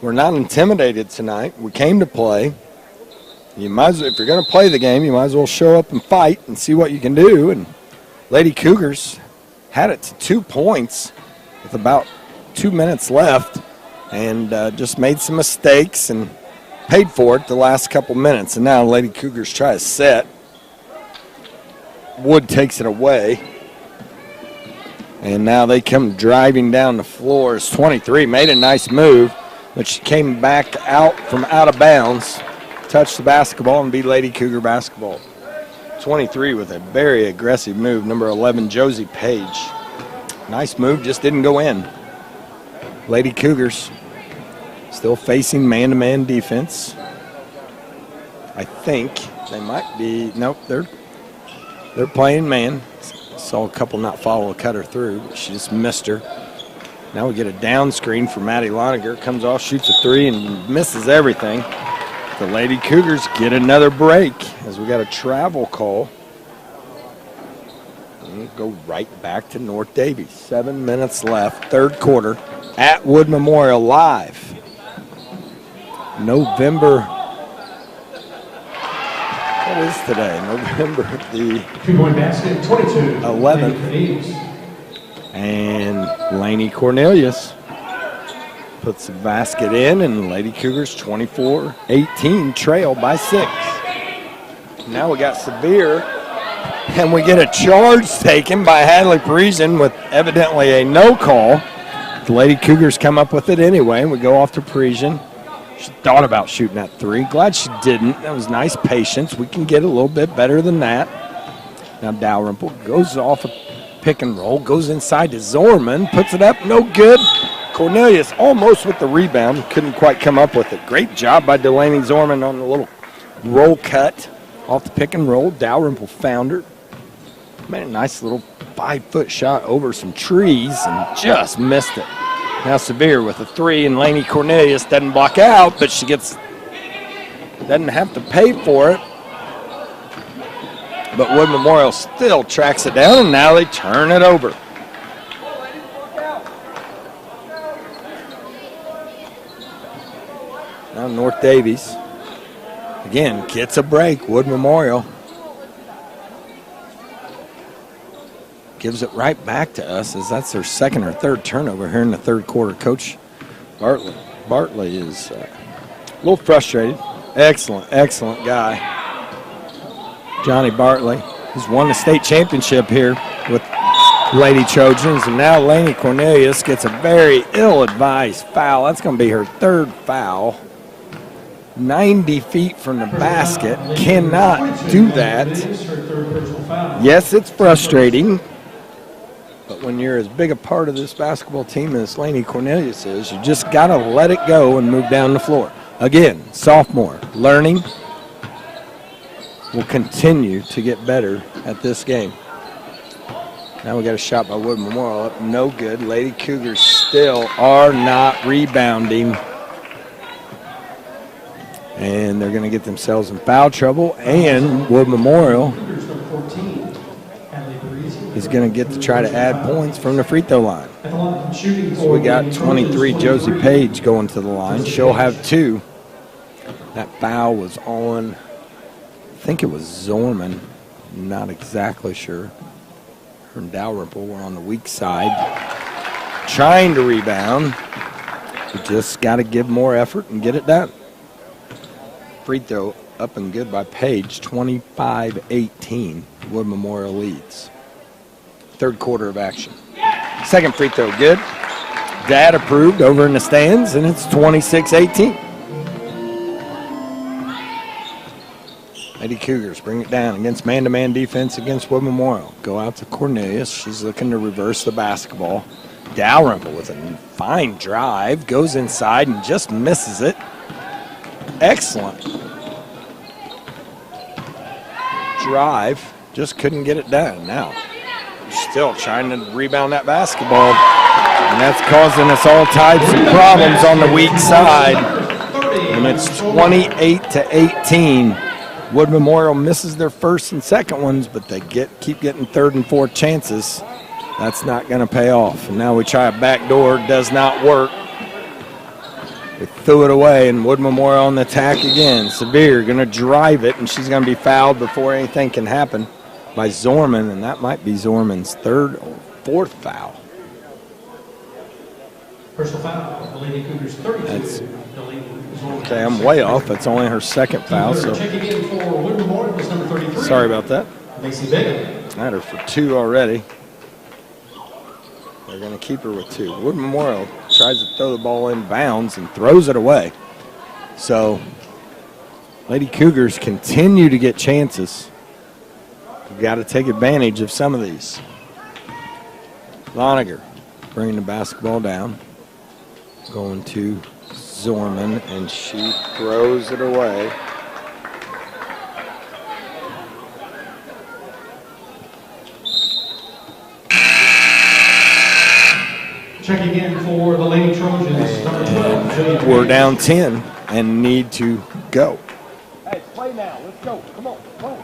we're not intimidated tonight. We came to play. If you're going to play the game, you might as well show up and fight and see what you can do. And Lady Cougars had it to 2 points with about 2 minutes left, and just made some mistakes and paid for it the last couple minutes. And now Lady Cougars try to set. Wood takes it away. And now they come driving down the floor. It's 23, made a nice move, but she came back out from out of bounds, touched the basketball, and beat Lady Cougar basketball. 23 with a very aggressive move, number 11, Josie Page. Nice move, just didn't go in. Lady Cougars still facing man-to-man defense. I think they might be, nope, they're playing man. Saw a couple not follow a cutter through, but she just missed her. Now we get a down screen for Maddie Loniger. Comes off, shoots a three, and misses everything. The Lady Cougars get another break as we got a travel call. And we go right back to North Daviess. 7 minutes left, third quarter at Wood Memorial live. November, what is today? November the 2-point basket, 22. 11th. And Laney Cornelius puts the basket in, and Lady Cougars 24-18 trail by 6. Now we got Severe, and we get a charge taken by Hadley Parisian with evidently a no call. The Lady Cougars come up with it anyway, and we go off to Parisian. She thought about shooting that three. Glad she didn't. That was nice patience. We can get a little bit better than that. Now Dalrymple goes off a pick and roll, goes inside to Zorman, puts it up, no good. Cornelius almost with the rebound, couldn't quite come up with it. Great job by Delaney Zorman on the little roll cut off the pick and roll. Dalrymple found her. Made a nice little 5-foot shot over some trees and just missed it. Now Severe with a three, and Laney Cornelius doesn't block out, but she doesn't have to pay for it. But Wood Memorial still tracks it down, and now they turn it over. Now North Daviess again gets a break. Wood Memorial gives it right back to us, as that's their second or third turnover here in the third quarter. Coach Bartley is a little frustrated. Excellent guy. Johnny Bartley, who's won the state championship here with Lady Trojans, and now Laney Cornelius gets a very ill-advised foul. That's going to be her third foul. 90 feet from the basket, cannot do that. Yes, it's frustrating, but when you're as big a part of this basketball team as Laney Cornelius is, you just got to let it go and move down the floor. Again, sophomore, learning, will continue to get better at this game. Now we got a shot by Wood Memorial up, no good. Lady Cougars still are not rebounding. And they're going to get themselves in foul trouble, and Wood Memorial is going to get to try to add points from the free throw line. So we got 23, Josie Page, going to the line. She'll have 2. That foul was on, I think it was Zorman. Not exactly sure. Her and Dalrymple were on the weak side, trying to rebound. We just got to give more effort and get it done. Free throw up and good by Page, 25-18. Wood Memorial leads. Third quarter of action. Second free throw good. Dad approved over in the stands, and it's 26-18. Lady Cougars bring it down against man-to-man defense against Wood Memorial. Go out to Cornelius. She's looking to reverse the basketball. Dalrymple with a fine drive, goes inside and just misses it. Excellent drive, just couldn't get it done. Now, still trying to rebound that basketball, and that's causing us all types of problems on the weak side. And it's 28-18. Wood Memorial misses their first and second ones, but they keep getting third and fourth chances. That's not going to pay off. And now we try a backdoor, does not work. They threw it away, and Wood Memorial on the attack again. Severe going to drive it, and she's going to be fouled before anything can happen by Zorman, and that might be Zorman's third or fourth foul. Personal foul, the Lady Cougars 32. Okay, I'm way off. It's only her second foul. So checking in for Wood Memorial was number 33. Sorry about that. Lacey Bigham. Had her for 2 already. They're going to keep her with 2. Wood Memorial tries to throw the ball in bounds and throws it away. So Lady Cougars continue to get chances. We've got to take advantage of some of these. Loniger bringing the basketball down. Going to Zorman, and she throws it away. Checking in for the Lady Trojans, number 12. We're down 10 and need to go. Hey, play now. Let's go. Come on. Come on.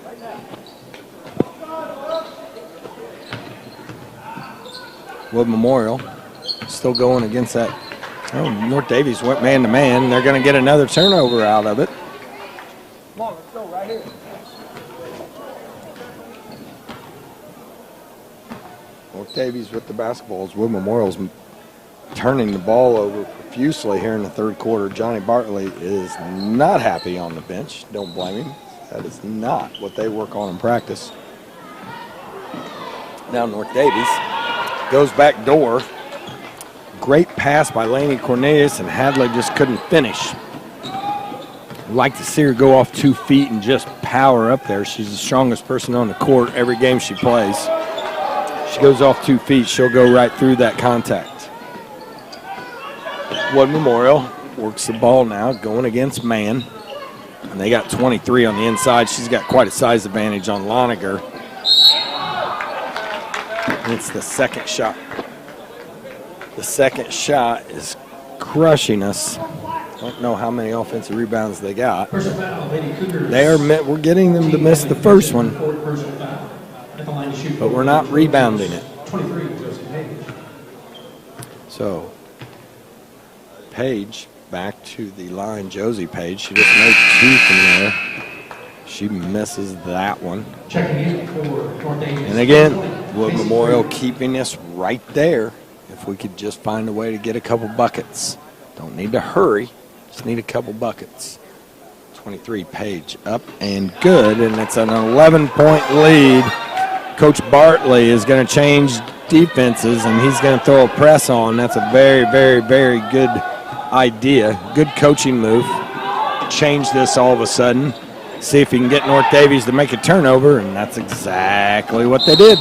Right now. Wood Memorial still going against that. Oh, North Daviess went man-to-man. They're going to get another turnover out of it. Come on, let's go right here. North Daviess with the basketballs. Wood Memorial's turning the ball over profusely here in the third quarter. Johnny Bartley is not happy on the bench. Don't blame him. That is not what they work on in practice. Now North Daviess goes back door. Great pass by Laney Cornelius, and Hadley just couldn't finish. I'd like to see her go off 2 feet and just power up there. She's the strongest person on the court every game she plays. She goes off 2 feet, she'll go right through that contact. Wood Memorial works the ball now, going against man. And they got 23 on the inside. She's got quite a size advantage on Loniger. And it's the second shot. The second shot is crushing us. Don't know how many offensive rebounds they got. Personal foul, Lady Cougars. We're getting them to miss the first one, Personal foul. At the line to shoot. but we're not rebounding it. 23, Josie Page. So Page back to the line. Josie Page. She just made 2 from there. She misses that one. Checking in for North Daviess. And again, Wood Memorial keeping us right there. If we could just find a way to get a couple buckets. Don't need to hurry. Just need a couple buckets. 23, Page up and good, and it's an 11-point lead. Coach Bartley is going to change defenses, and he's going to throw a press on. That's a very, very, very good idea. Good coaching move. Change this all of a sudden. See if he can get North Daviess to make a turnover, and that's exactly what they did.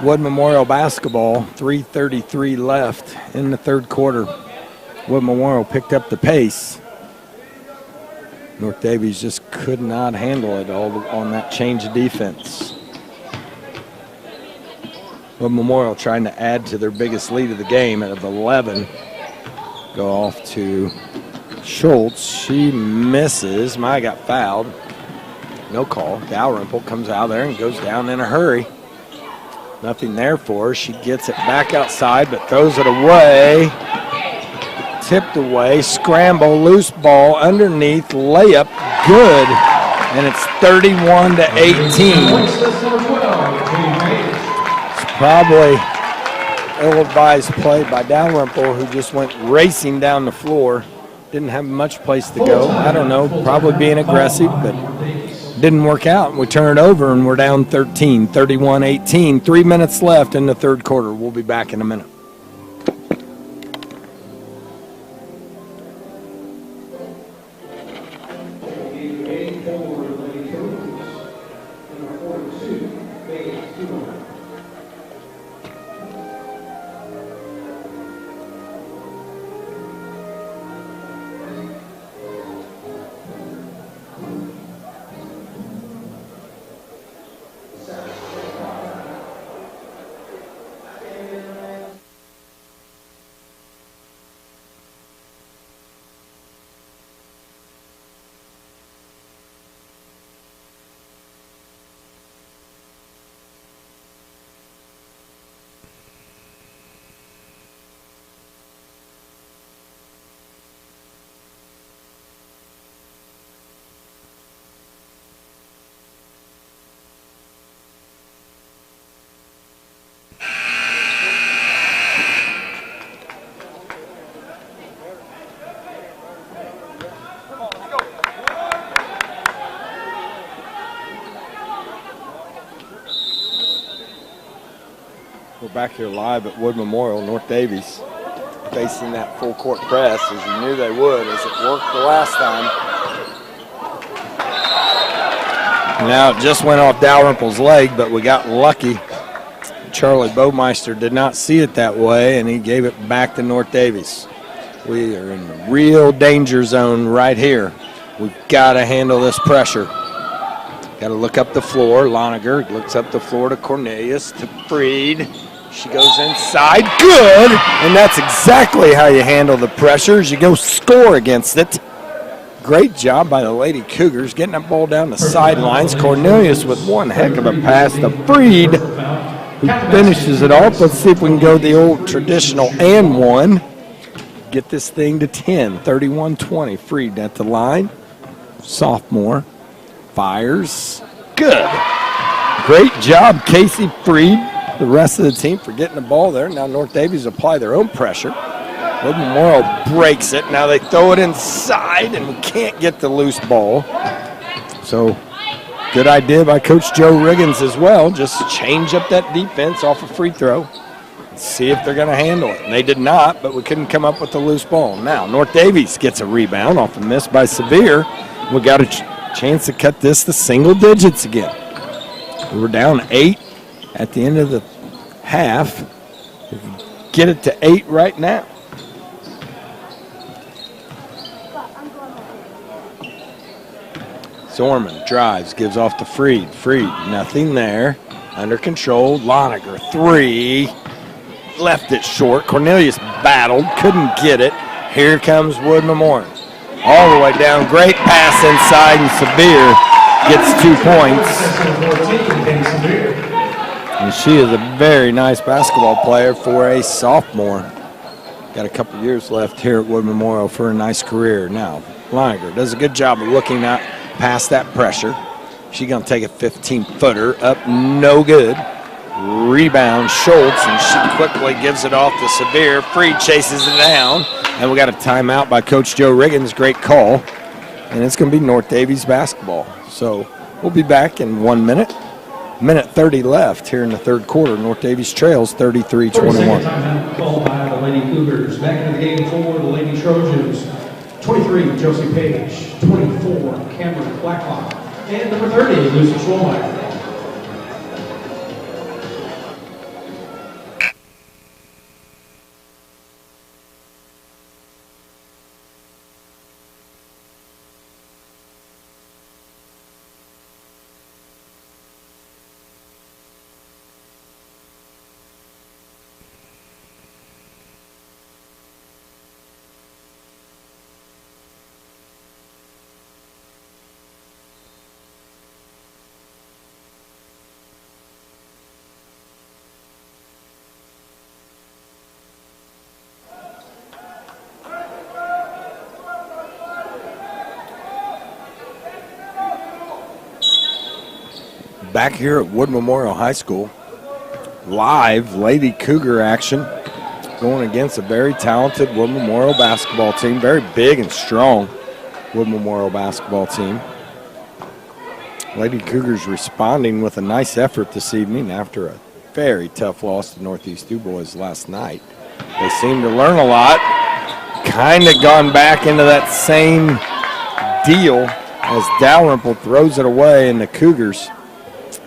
Wood Memorial basketball, 3:33 left in the third quarter. Wood Memorial picked up the pace. North Daviess just could not handle it all on that change of defense. Wood Memorial trying to add to their biggest lead of the game of 11. Go off to Schultz. She misses. Maya got fouled. No call. Dalrymple comes out there and goes down in a hurry. Nothing there for her. She gets it back outside, but throws it away. Tipped away. Scramble. Loose ball underneath. Layup. Good. And it's 31-18. It's probably ill-advised play by Dalrymple, who just went racing down the floor. Didn't have much place to go. I don't know. Probably being aggressive, but didn't work out. We turn it over, and we're down 13, 31-18. 3 minutes left in the third quarter. We'll be back in a minute. back here live at Wood Memorial. North Daviess facing that full court press as you knew they would, as it worked the last time. Now it just went off Dalrymple's leg, but we got lucky. Charlie Baumeister did not see it that way, and he gave it back to North Daviess. We are in the real danger zone right here. We've got to handle this pressure. Got to look up the floor. Loniger looks up the floor to Cornelius, to Freed. She goes inside. Good! And that's exactly how you handle the pressure, is you go score against it. Great job by the Lady Cougars getting that ball down the sidelines. Cornelius with one heck of a pass to Freed, who finishes it off. Let's see if we can go the old traditional and one. Get this thing to 10, 31-20. Freed at the line. Sophomore. Fires. Good. Great job, Casey Freed. The rest of the team for getting the ball there. Now North Daviess apply their own pressure. Wood Memorial breaks it. Now they throw it inside, and we can't get the loose ball. So good idea by Coach Joe Riggins as well. Just change up that defense off a free throw. See if they're going to handle it. And they did not, but we couldn't come up with the loose ball. Now North Daviess gets a rebound off a miss by Sevier. We got a chance to cut this to single digits again. We were down 8 at the end of the half. We can get it to 8 right now. Zorman drives, gives off to Freed. Freed, nothing there. Under control. Loniger, 3. Left it short. Cornelius battled, couldn't get it. Here comes Wood Memorial. All the way down. Great pass inside, and Sevier gets 2 points. And she is a very nice basketball player for a sophomore. Got a couple years left here at Wood Memorial for a nice career. Now, Loniger does a good job of looking out past that pressure. She's going to take a 15-footer up, no good. Rebound, Schultz, and she quickly gives it off to Sevier. Freed chases it down, and we got a timeout by Coach Joe Riggins. Great call, and it's going to be North Daviess basketball. So we'll be back in 1 minute. Minute 30 left here in the third quarter. North Daviess trails 33-21. Timeout called by the Lady Cougars. Back in the game for the Lady Trojans. 23, Josie Page. 24, Cameron Blacklock. And number 30, Lucy Schwalmeyer. Back here at Wood Memorial High School, live Lady Cougar action going against a very talented Wood Memorial basketball team, very big and strong Wood Memorial basketball team. Lady Cougars responding with a nice effort this evening after a very tough loss to Northeast DuBois last night. They seem to learn a lot, kind of gone back into that same deal as Dalrymple throws it away, and the Cougars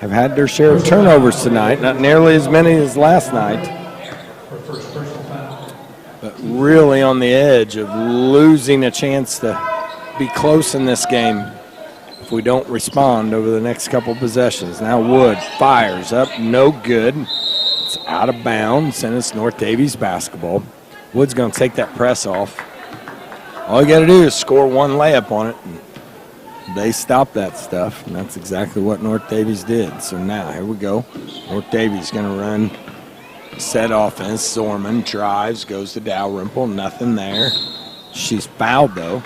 have had their share of turnovers tonight, not nearly as many as last night, but really on the edge of losing a chance to be close in this game if we don't respond over the next couple possessions. Now Wood fires up, no good. It's out of bounds, and it's North Daviess basketball. Wood's going to take that press off. All you got to do is score one layup on it, and they stopped that stuff, and that's exactly what North Daviess did. So now, here we go. North Daviess going to run set offense. Zorman drives, goes to Dalrymple, nothing there. She's fouled, though.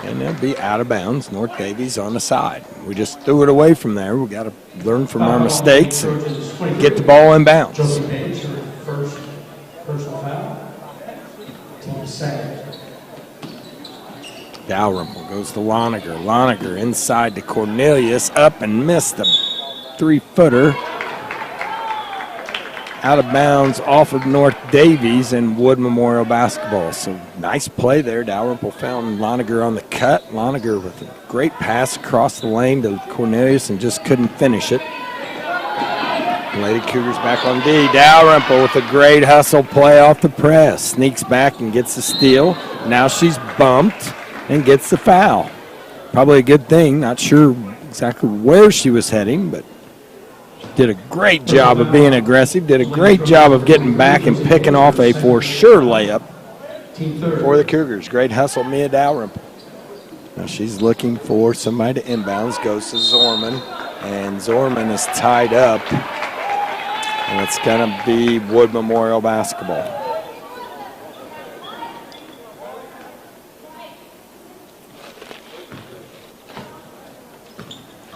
And they'll be out of bounds. North Daviess on the side. We just threw it away from there. We got to learn from our mistakes and get the ball in bounds. Josie Page, her first personal foul. Team second. Dalrymple goes to Loniger. Loniger inside to Cornelius, up and missed a 3-footer. out of bounds off of North Davies and Wood Memorial basketball. So nice play there. Dalrymple found Loniger on the cut. Loniger with a great pass across the lane to Cornelius and just couldn't finish it. Lady Cougars back on D. Dalrymple with a great hustle play off the press. Sneaks back and gets the steal. Now she's bumped and gets the foul. Probably a good thing. Not sure exactly where she was heading, but did a great job of being aggressive, did a great job of getting back and picking off a for sure layup for the Cougars. Great hustle, Mia Dalrymple. Now she's looking for somebody to inbounds, goes to Zorman, and Zorman is tied up, and it's going to be Wood Memorial basketball.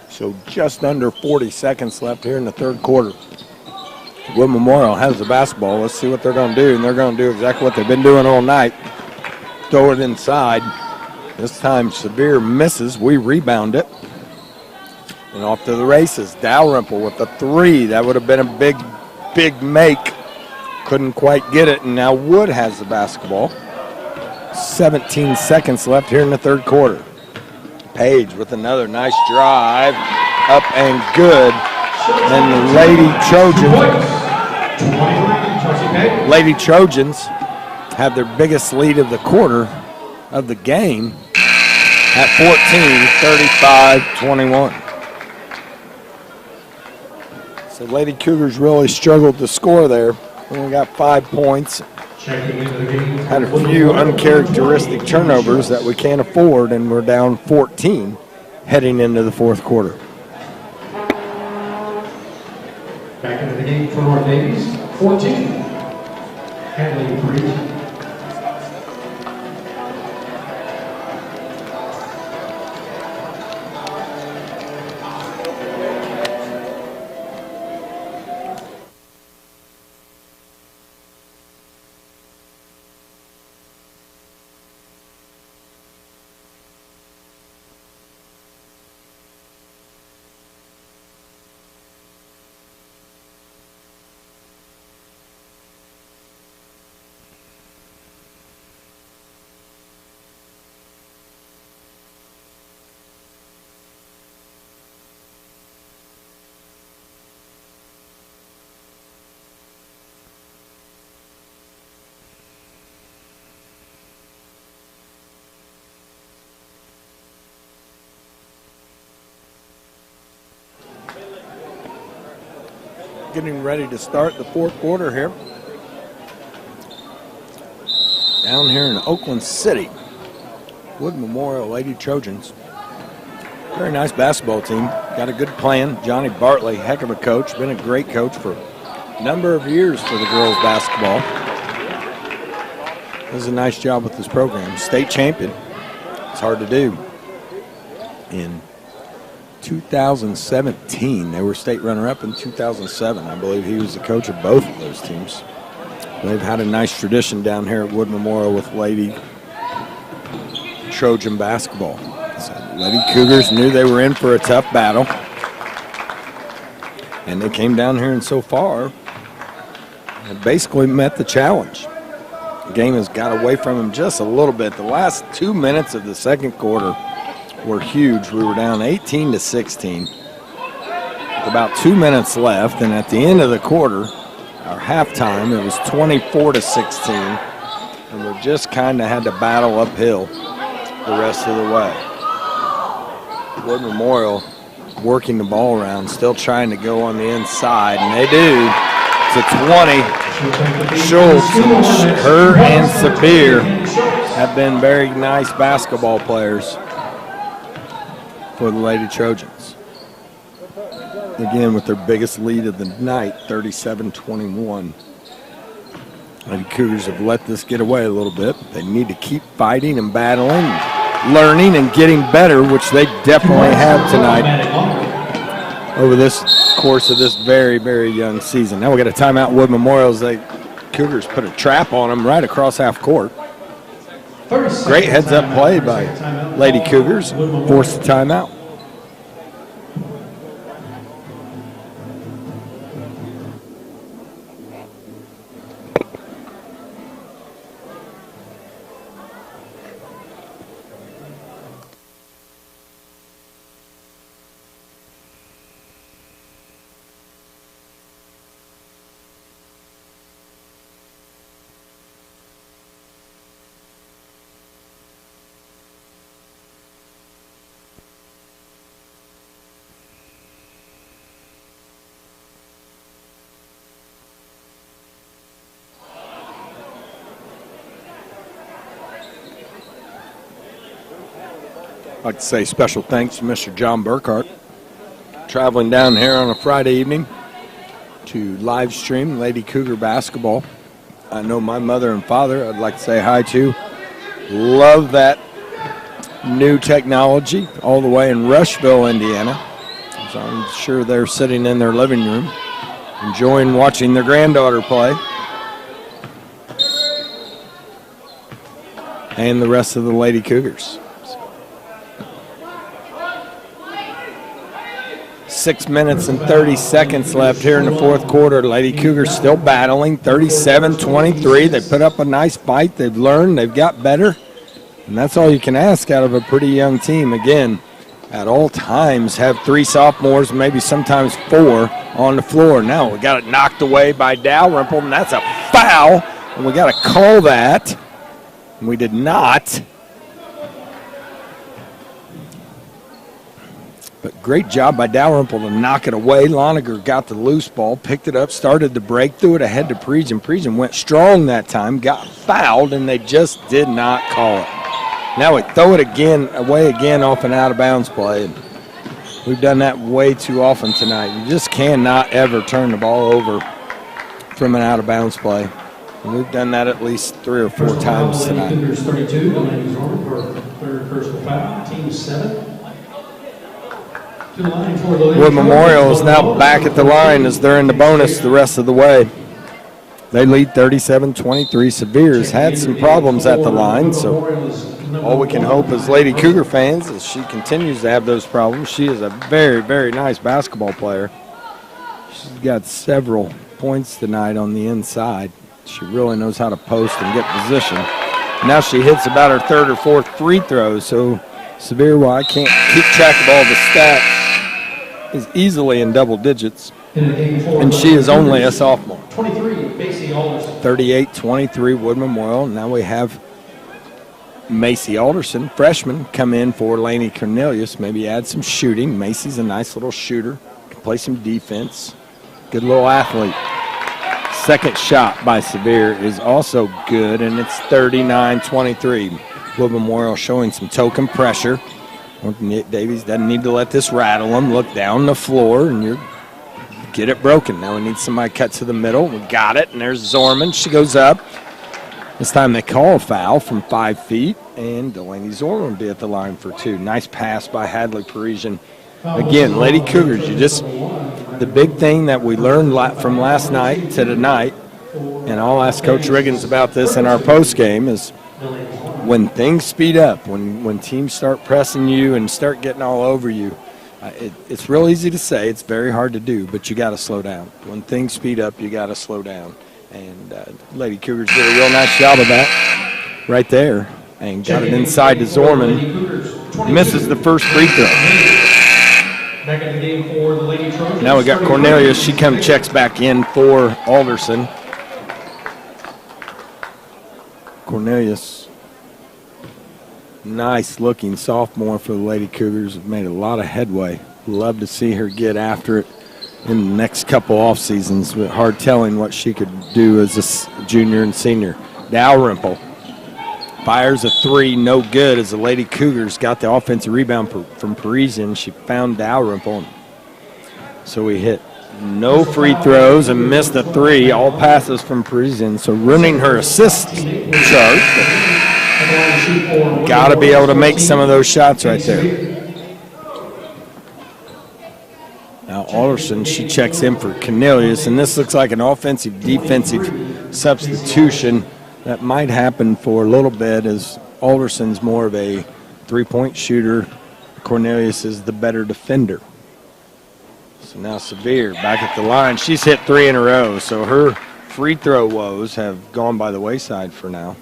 So just under 40 seconds left here in the third quarter. Wood Memorial has the basketball. Let's see what they're going to do, and they're going to do exactly what they've been doing all night. Throw it inside. This time Severe misses. We rebound it. And off to the races. Dalrymple with the three. That would have been a big make. Couldn't quite get it, and now Wood has the basketball. 17 seconds left here in the third quarter. Page with another nice drive, up and good. And the Lady Trojans have their biggest lead of the quarter of the game at 14, 35-21. So Lady Cougars really struggled to score there. Only got 5 points. Had a few uncharacteristic turnovers that we can't afford, and we're down 14 heading into the fourth quarter. Back into the game for North Davies, 14. Hadley 3. Getting ready to start the fourth quarter here. Down here in Oakland City, Wood Memorial Lady Trojans. Very nice basketball team. Got a good plan. Johnny Bartley, heck of a coach. Been a great coach for a number of years for the girls basketball. Does a nice job with this program. State champion. It's hard to do. In 2017, they were state runner-up in 2007. I believe he was the coach of both of those teams. They've had a nice tradition down here at Wood Memorial with Lady Trojan basketball. So Lady Cougars knew they were in for a tough battle, and they came down here and so far have basically met the challenge. The game has got away from them just a little bit. The last 2 minutes of the second quarter were huge. We were down 18-16 with about 2 minutes left, and at the end of the quarter, our halftime, it was 24-16, and we just kind of had to battle uphill the rest of the way. Wood Memorial working the ball around, still trying to go on the inside, and they do to 20. Schultz, her and Sabir have been very nice basketball players for the Lady Trojans. Again, with their biggest lead of the night, 37-21. Lady Cougars have let this get away a little bit. They need to keep fighting and battling, learning and getting better, which they definitely have tonight over this course of this very, very young season. Now we got a timeout. Wood Memorial's. Cougars put a trap on them right across half court. Great heads-up play by Lady Cougars. Forced the timeout. I'd like to say special thanks to Mr. John Burkhart, traveling down here on a Friday evening to live stream Lady Cougar basketball. I know my mother and father I'd like to say hi to. Love that new technology all the way in Rushville, Indiana. So I'm sure they're sitting in their living room enjoying watching their granddaughter play. And the rest of the Lady Cougars. 6 minutes and 30 seconds left here in the fourth quarter. Lady Cougars still battling, 37-23. They put up a nice fight. They've learned. They've got better. And that's all you can ask out of a pretty young team. Again, at all times have 3 sophomores, maybe sometimes 4 on the floor. Now we got it knocked away by Dalrymple, and that's a foul. And we got to call that. And we did not. But great job by Dalrymple to knock it away. Loniger got the loose ball, picked it up, started to break, threw it ahead to Parisian. Parisian went strong that time, got fouled, and they just did not call it. Now we throw it away again off an out-of-bounds play. We've done that way too often tonight. You just cannot ever turn the ball over from an out-of-bounds play. And we've done that at least 3 or 4 times tonight. Cougars 32, the ladies Norman for third personal foul, team 7. Wood Memorial is now back at the line as they're in the bonus the rest of the way. They lead 37-23. Severe's had some problems at the line, so all we can hope as Lady Cougar fans is she continues to have those problems. She is a very, very nice basketball player. She's got several points tonight on the inside. She really knows how to post and get position. Now she hits about her 3rd or 4th free throws, so Severe, while I can't keep track of all the stats, is easily in double digits, and she is only a sophomore. 38-23 Wood Memorial. Now we have Macy Alderson, freshman, come in for Lainey Cornelius, maybe add some shooting. Macy's a nice little shooter, can play some defense, good little athlete. Second shot by Severe is also good, and it's 39-23. Wood Memorial showing some token pressure. Davies doesn't need to let this rattle him. Look down the floor, and you get it broken. Now we need somebody cut to the middle. We got it, and there's Zorman. She goes up. This time they call a foul from 5 feet, and Delaney Zorman will be at the line for 2. Nice pass by Hadley Parisian. Again, Lady Cougars, the big thing that we learned from last night to tonight, and I'll ask Coach Riggins about this in our post game, is when things speed up, when teams start pressing you and start getting all over you, it's real easy to say, it's very hard to do, but you got to slow down. When things speed up, you got to slow down. And Lady Cougars did a real nice job of that right there and got it inside to Zorman. Misses the first free throw. Back in the game for the Lady Trojans. Now we got Cornelius. She checks back in for Alderson. Cornelius, nice looking sophomore for the Lady Cougars. Made a lot of headway. Love to see her get after it in the next couple off seasons. But hard telling what she could do as a junior and senior. Dalrymple fires a 3, no good, as the Lady Cougars got the offensive rebound from Parisian. She found Dalrymple. So we hit no free throws and missed a 3. All passes from Parisian. So running her assist chart. Got to be able to make some of those shots right there. Now Alderson, she checks in for Cornelius, and this looks like an offensive-defensive substitution that might happen for a little bit, as Alderson's more of a three-point shooter. Cornelius is the better defender. So now Severe back at the line. She's hit 3 in a row, so her free throw woes have gone by the wayside for now.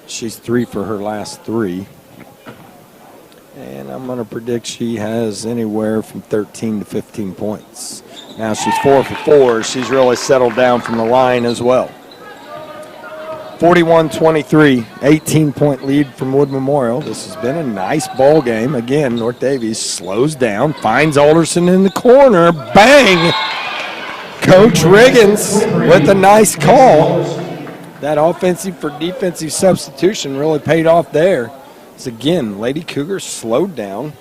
She's 3 for her last 3. And I'm going to predict she has anywhere from 13 to 15 points. Now she's 4 for 4. She's really settled down from the line as well. 41-23, 18-point lead from Wood Memorial. This has been a nice ball game. Again, North Daviess slows down, finds Alderson in the corner. Bang! Coach Riggins with a nice call. That offensive for defensive substitution really paid off there. So again, Lady Cougars slowed down,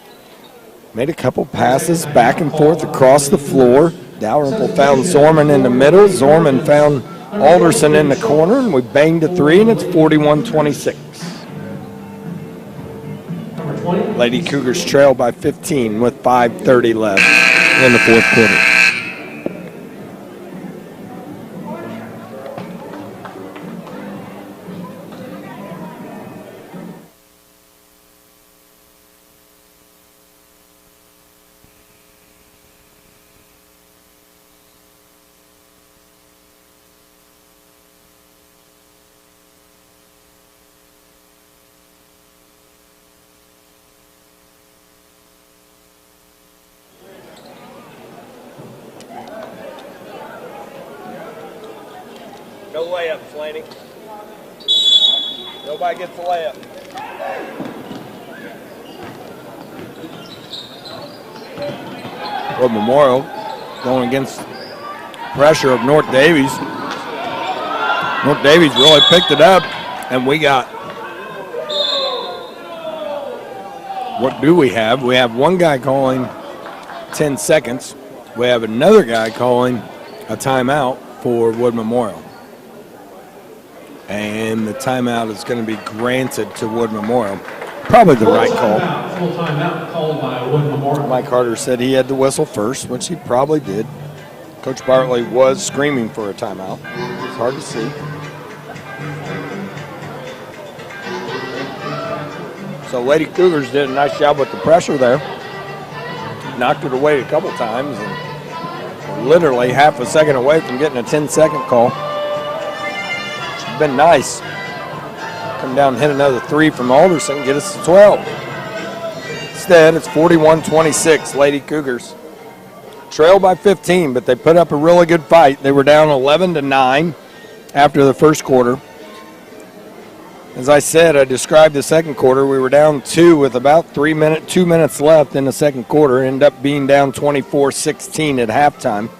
made a couple passes back and forth across the floor. Dalrymple found Zorman in the middle. Zorman found Alderson in the corner, and we banged a three, and it's 41-26. Lady Cougars trail by 15 with 5:30 left in the fourth quarter. No layup, Flaney. Nobody gets a layup. Well, Memorial going against pressure of North Daviess. North Daviess really picked it up, and we got, what do we have? We have one guy calling 10 seconds. We have another guy calling a timeout for Wood Memorial. And the timeout is going to be granted to Wood Memorial. Probably the right call. Full timeout called by Wood Memorial. Mike Carter said he had to whistle first, which he probably did. Coach Bartley was screaming for a timeout. It's hard to see. So Lady Cougars did a nice job with the pressure there. Knocked it away a couple times and literally half a second away from getting a 10-second call. Been nice. Come down and hit another three from Alderson, get us to 12. Instead, it's 41-26, Lady Cougars. Trail by 15, but they put up a really good fight. They were down 11-9 after the first quarter. As I said, I described the second quarter. We were down 2 with about 2 minutes left in the second quarter. Ended up being down 24-16 at halftime.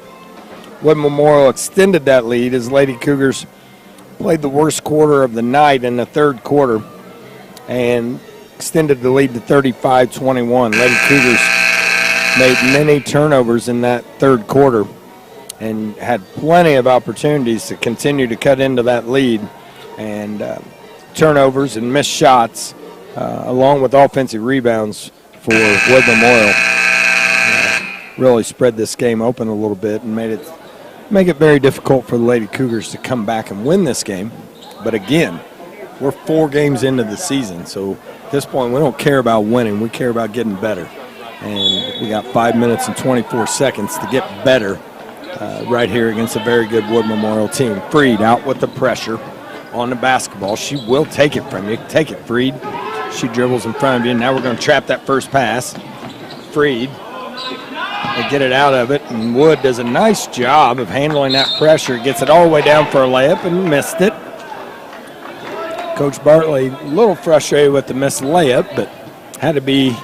Wood Memorial extended that lead as Lady Cougars played the worst quarter of the night in the third quarter and extended the lead to 35-21. Lady Cougars made many turnovers in that third quarter and had plenty of opportunities to continue to cut into that lead. And turnovers and missed shots, along with offensive rebounds for Wood Memorial, really spread this game open a little bit and make it very difficult for the Lady Cougars to come back and win this game. But again, we're 4 games into the season, so at this point we don't care about winning, we care about getting better. And we got 5 minutes and 24 seconds to get better right here against a very good Wood Memorial team. Freed out with the pressure on the basketball. She will take it from you. Take it, Freed. She dribbles in front of you. Now we're going to trap that first pass. Freed. They get it out of it, and Wood does a nice job of handling that pressure. Gets it all the way down for a layup and missed it. Coach Bartley a little frustrated with the missed layup, but had to be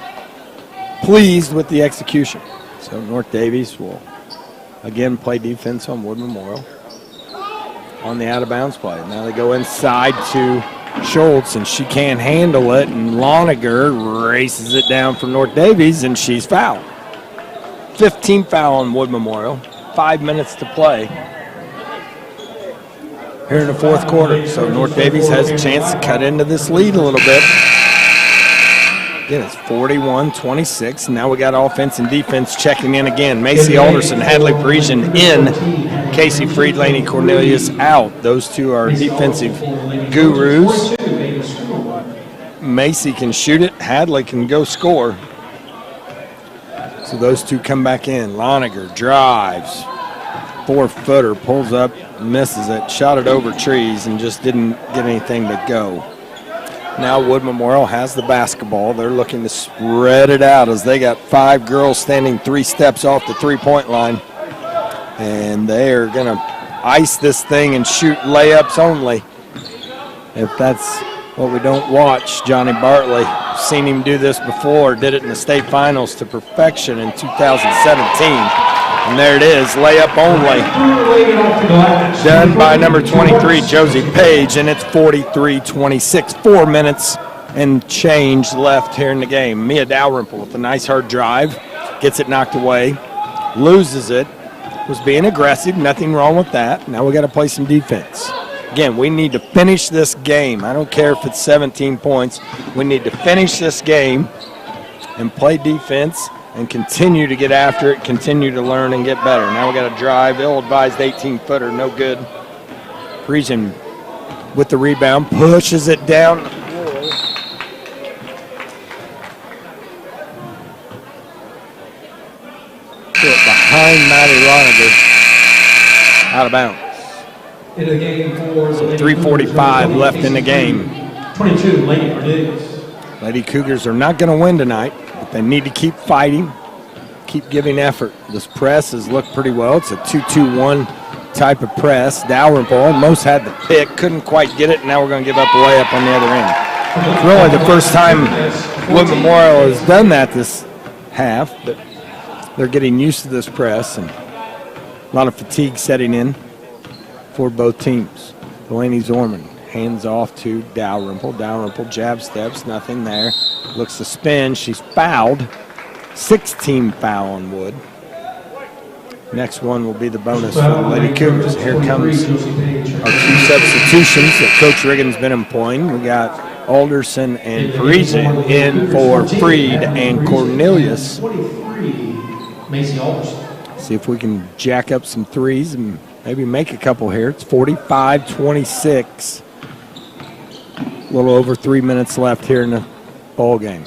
pleased with the execution. So North Daviess will again play defense on Wood Memorial on the out-of-bounds play. Now they go inside to Schultz, and she can't handle it, and Loniger races it down for North Daviess, and she's fouled. 15 foul on Wood Memorial, 5 minutes to play here in the fourth quarter. So North Daviess has a chance to cut into this lead a little bit. Again, it's 41-26. Now we got offense and defense checking in again. Macy Alderson, Hadley Parisian in, Casey Freed, Laney Cornelius out. Those two are defensive gurus. Macy can shoot it. Hadley can go score. So those two come back in. Loniger drives. 4-footer, pulls up, misses it, shot it over trees, and just didn't get anything to go. Now Wood Memorial has the basketball. They're looking to spread it out as they got 5 girls standing 3 steps off the three-point line. And they are going to ice this thing and shoot layups only. If that's what we don't watch, Johnny Bartley, seen him do this before, did it in the state finals to perfection in 2017. And there it is, layup only. Done by number 23, Josie Page, and it's 43-26. 4 minutes and change left here in the game. Mia Dalrymple with a nice hard drive, gets it knocked away, loses it, was being aggressive, nothing wrong with that. Now we got to play some defense. Again, we need to finish this game. I don't care if it's 17 points. We need to finish this game and play defense and continue to get after it, continue to learn and get better. Now we got to drive, ill-advised 18-footer, no good. Parisian with the rebound, pushes it down. Behind Maddie Loniger, out of bounds. In the game for the 3:45 left in the game. 22, Lady Daviess. Lady Cougars are not going to win tonight, but they need to keep fighting, keep giving effort. This press has looked pretty well. It's a 2-2-1 type of press. Dalrymple almost had the pick, couldn't quite get it, and now we're going to give up a layup on the other end. It's really the first time Wood Memorial has done that this half, but they're getting used to this press, and a lot of fatigue setting in for both teams. Delaney Zorman hands off to Dalrymple. Dalrymple jab steps, nothing there. Looks to spin. She's fouled. 16 foul on Wood. Next one will be the bonus for the Lady Cougars. Here comes our two substitutions that Coach Riggins been employing. We got Alderson and Parisian in for Freed and Cornelius. 23, Macy Alderson. See if we can jack up some threes and maybe make a couple here. It's 45-26. A little over 3 minutes left here in the ball game.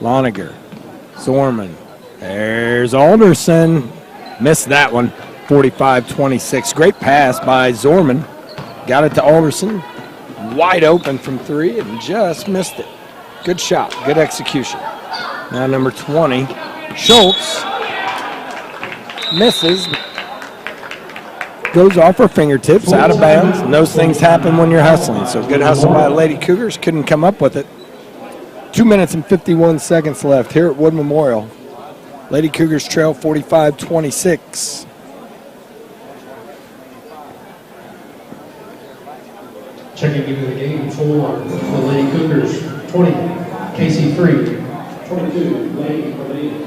Loniger, Zorman. There's Alderson. Missed that one. 45-26. Great pass by Zorman. Got it to Alderson. Wide open from three and just missed it. Good shot. Good execution. Now number 20, Schultz. Misses. Goes off her fingertips, out of bounds. And those things happen when you're hustling. So good hustle by the Lady Cougars. Couldn't come up with it. 2 minutes and 51 seconds left here at Wood Memorial. Lady Cougars trail 45-26. Checking into the game for the Lady Cougars, 20, Casey Freed. 22, Lady Cornelius.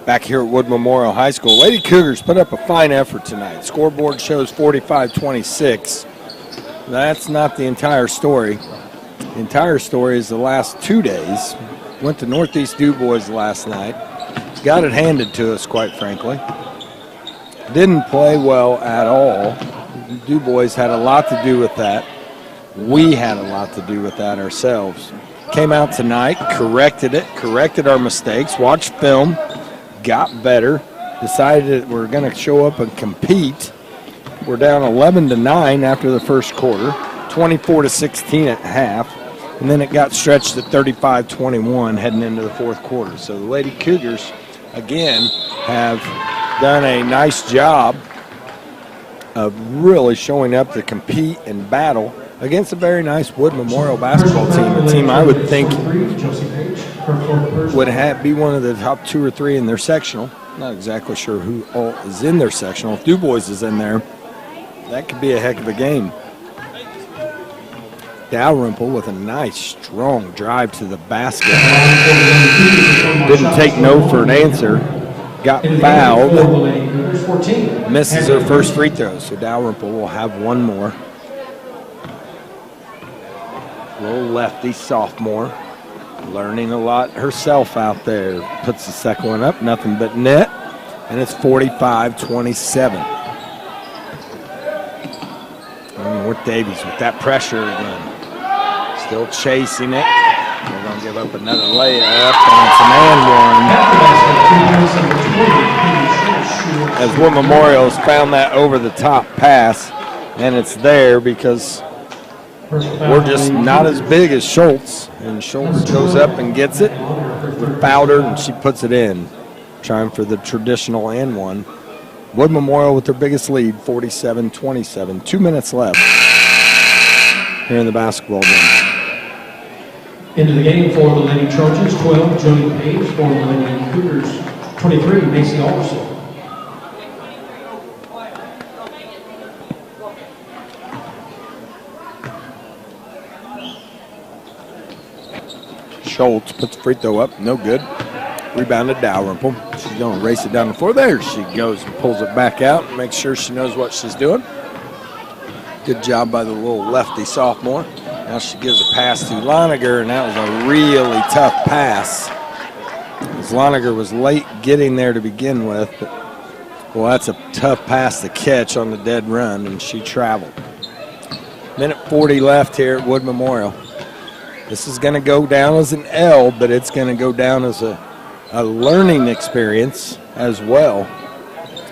Back here at Wood Memorial High School. Lady Cougars put up a fine effort tonight. Scoreboard shows 45-26. That's not the entire story. The entire story is the last 2 days. Went to Northeast DuBois last night. Got it handed to us, quite frankly. Didn't play well at all. DuBois had a lot to do with that. We had a lot to do with that ourselves. Came out tonight, corrected it, corrected our mistakes, watched film, got better, decided that we're going to show up and compete. We're down 11-9 after the first quarter, 24-16 at half, and then it got stretched at 35-21 heading into the fourth quarter. So the Lady Cougars, again, have done a nice job of really showing up to compete and battle against a very nice Wood Memorial basketball team, a team I would think would be one of the top 2 or 3 in their sectional. Not exactly sure who all is in their sectional. If DuBois is in there, that could be a heck of a game. Dalrymple with a nice, strong drive to the basket. Didn't take no for an answer. Got fouled. Misses her first free throw, so Dalrymple will have one more. Little lefty sophomore. Learning a lot herself out there. Puts the second one up, nothing but net. and it's 45-27. And North Daviess with that pressure again. Still chasing it. They're going to give up another layup, and it's an and one. As Wood Memorial's found that over-the-top pass, and it's there because we're just not as big as Schultz. And Schultz goes up and gets it. We fouled her, and she puts it in, trying for the traditional and one. Wood Memorial with their biggest lead, 47-27. 2 minutes left here in the basketball game. Into the game for the Lady Trojans, 12, Jody Page. For the Lady Cougars, 23, Macy Alderson. Schultz puts the free throw up, no good. Rebounded Dalrymple. She's going to race it down the floor. There she goes and pulls it back out and makes sure she knows what she's doing. Good job by the little lefty sophomore. Now she gives a pass to Loniger, and that was a really tough pass. As Loniger was late getting there to begin with, but, well, that's a tough pass to catch on the dead run, and she traveled. Minute 40 left here at Wood Memorial. This is going to go down as an L, but it's going to go down as a learning experience as well.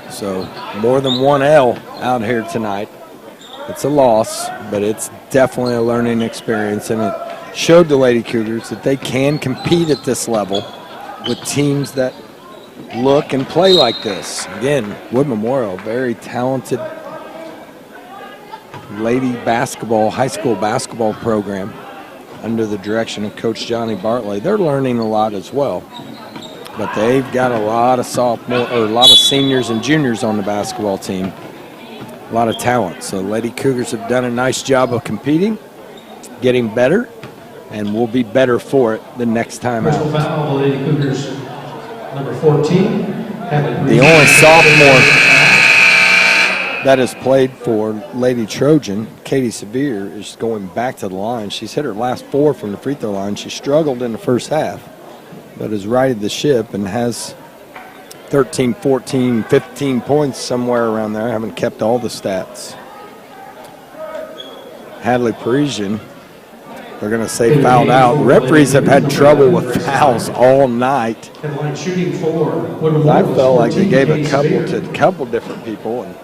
So more than one L out here tonight. It's a loss, but it's definitely a learning experience, and it showed the Lady Cougars that they can compete at this level with teams that look and play like this. Again, Wood Memorial, very talented lady basketball, high school basketball program under the direction of Coach Johnny Bartley. They're learning a lot as well, but they've got a lot of seniors and juniors on the basketball team. A lot of talent. So Lady Cougars have done a nice job of competing, getting better, and will be better for it the next time out. Foul, the Lady Cougars, number 14. The only sophomore that has played for Lady Trojan, Katie Severe, is going back to the line. She's hit her last 4 from the free throw line. She struggled in the first half, but has righted the ship and has 13, 14, 15 points somewhere around there. I haven't kept all the stats. Hadley Parisian, they're going to say fouled out. Referees have had trouble with fouls all night. I felt like they gave a couple to a couple different people, and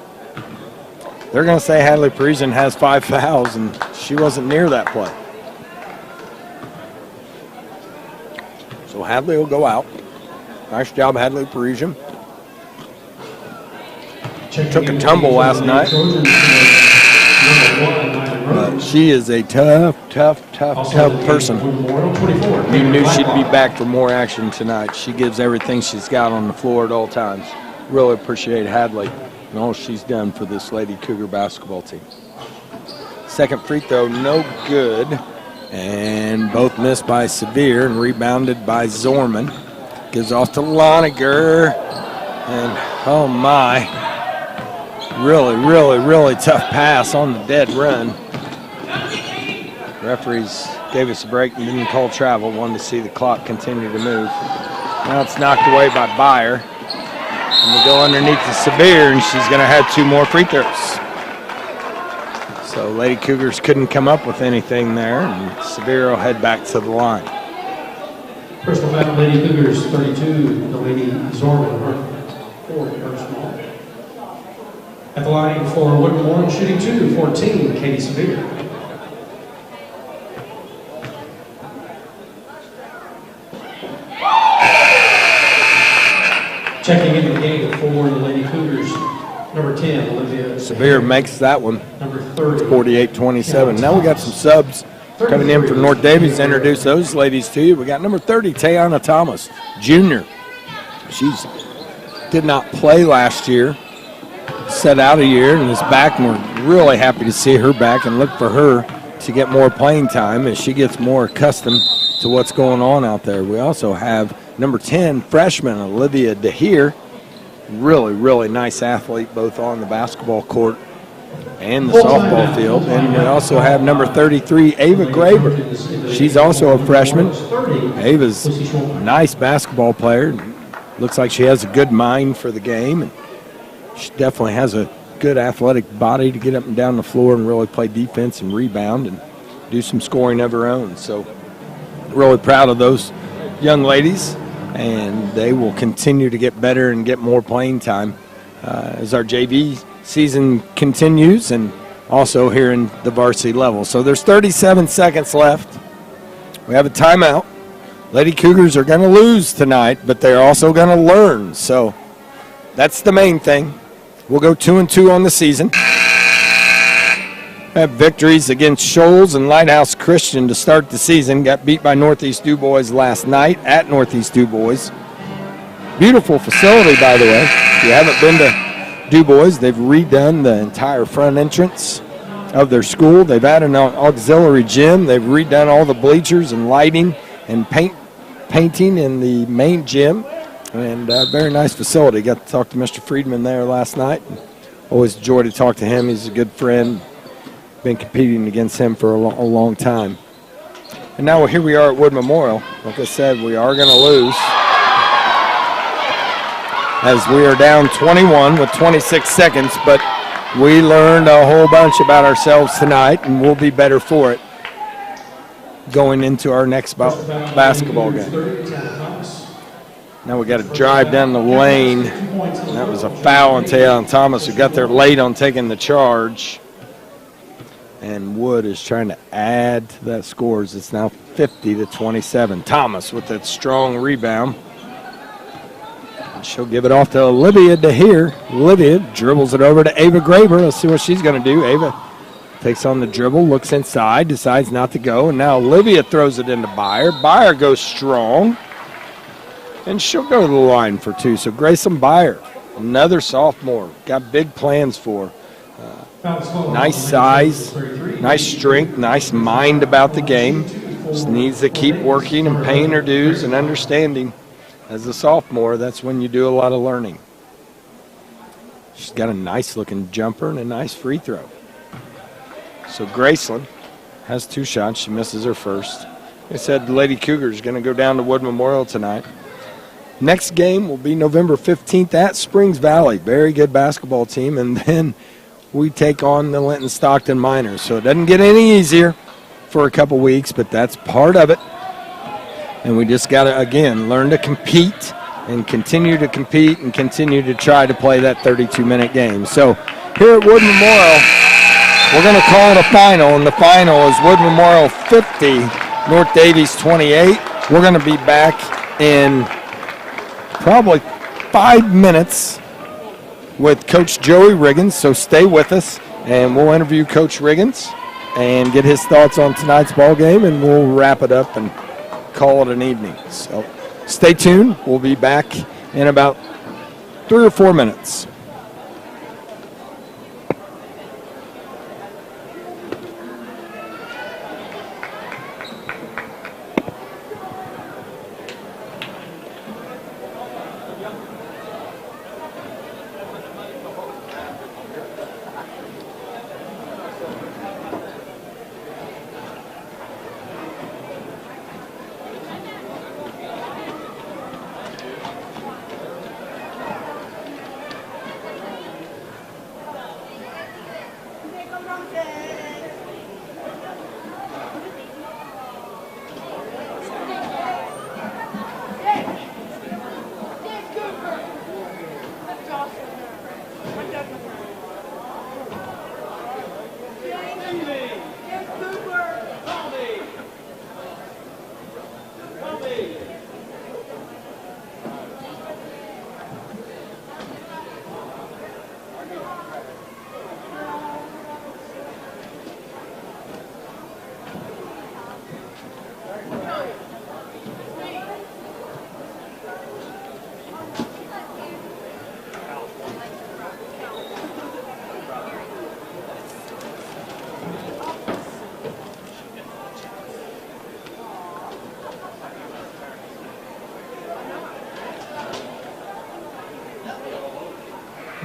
they're going to say Hadley Parisian has 5 fouls, and she wasn't near that play. So Hadley will go out. Nice job, Hadley Parisian. Took a tumble last night. But she is a tough person. You knew she'd be back for more action tonight. She gives everything she's got on the floor at all times. Really appreciate Hadley and all she's done for this Lady Cougar basketball team. Second free throw, no good. And both missed by Severe and rebounded by Zorman. Gives off to Loniger. And, oh my, really tough pass on the dead run. Referees gave us a break and didn't call travel. Wanted to see the clock continue to move. Now it's knocked away by Byer. And we go underneath to Severe, and she's going to have 2 more free throws. So Lady Cougars couldn't come up with anything there, and Severe will head back to the line. Personal foul, Lady Cougars 32, the Lady Zorman, 4 personal. At the line for Wood Memorial, shooting 2, 14, Katie Severe. Checking into the game for the Lady Cougars, number 10, Olivia. Severe makes that one. Number 30. 48-27. Now we got some subs coming in from North Daviess to introduce those ladies to you. We got number 30, Tayana Thomas, junior. She's did not play last year, set out a year and is back, and we're really happy to see her back and look for her to get more playing time as she gets more accustomed to what's going on out there. We also have number 10, freshman Olivia DeHeer, really nice athlete both on the basketball court and the softball field. And we also have number 33, Ava Graber. She's also a freshman. Ava's a nice basketball player. looks like she has a good mind for the game, and she definitely has a good athletic body to get up and down the floor and really play defense and rebound and do some scoring of her own. So really proud of those young ladies, and they will continue to get better and get more playing time as our JV season continues and also here in the varsity level. So there's 37 seconds left. We have a timeout. Lady Cougars are going to lose tonight, but they're also going to learn. So that's the main thing. We'll go 2-2 on the season. Have victories against Shoals and Lighthouse Christian to start the season. Got beat by Northeast DuBois last night at Northeast DuBois. Beautiful facility, by the way. If you haven't been to DuBois, they've redone the entire front entrance of their school. They've added an auxiliary gym. They've redone all the bleachers and lighting and painting in the main gym. And a very nice facility. Got to talk to Mr. Friedman there last night. Always a joy to talk to him. He's a good friend. Been competing against him for a long time. And now here we are at Wood Memorial. Like I said, we are going to lose as we are down 21 with 26 seconds, but we learned a whole bunch about ourselves tonight, and we'll be better for it going into our next basketball game. Now we got to drive down the lane. That was a foul on Taylon Thomas, who got there late on taking the charge. And Wood is trying to add to that scores. It's now 50-27. Thomas with that strong rebound. And she'll give it off to Olivia DeHere. Olivia dribbles it over to Ava Graber. Let's see what she's going to do. Ava takes on the dribble, looks inside, decides not to go. And now Olivia throws it into Byer. Byer goes strong. And she'll go to the line for two. So Grayson Byer, another sophomore, got big plans for. Nice size, nice strength, nice mind about the game. Just needs to keep working and paying her dues and understanding. As a sophomore, that's when you do a lot of learning. She's got a nice-looking jumper and a nice free throw. So Graceland has two shots. She misses her first. Like I said, the Lady Cougars is going to go down to Wood Memorial tonight. Next game will be November 15th at Springs Valley. Very good basketball team. And then we take on the Linton Stockton Miners. So it doesn't get any easier for a couple weeks, but that's part of it. And we just got to, again, learn to compete and continue to compete and continue to try to play that 32-minute game. So here at Wood Memorial, we're going to call it a final, and the final is Wood Memorial 50, North Daviess 28. We're going to be back in probably 5 minutes with Coach Joey Riggins, so stay with us, and we'll interview Coach Riggins and get his thoughts on tonight's ball game, and we'll wrap it up and call it an evening. So stay tuned. We'll be back in about 3 or 4 minutes.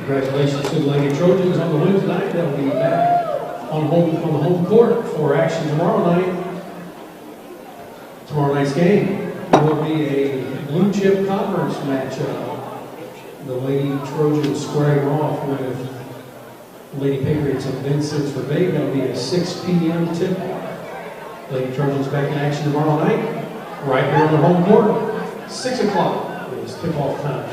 Congratulations to the Lady Trojans on the win tonight. They'll be back on the home court for action tomorrow night. Tomorrow night's game. will be a blue chip conference matchup. The Lady Trojans squaring off with Lady Patriots of Vincent's Brigade. That'll be a 6 p.m. tip. Lady Trojans back in action tomorrow night, right here on the home court. 6 o'clock is tip-off time.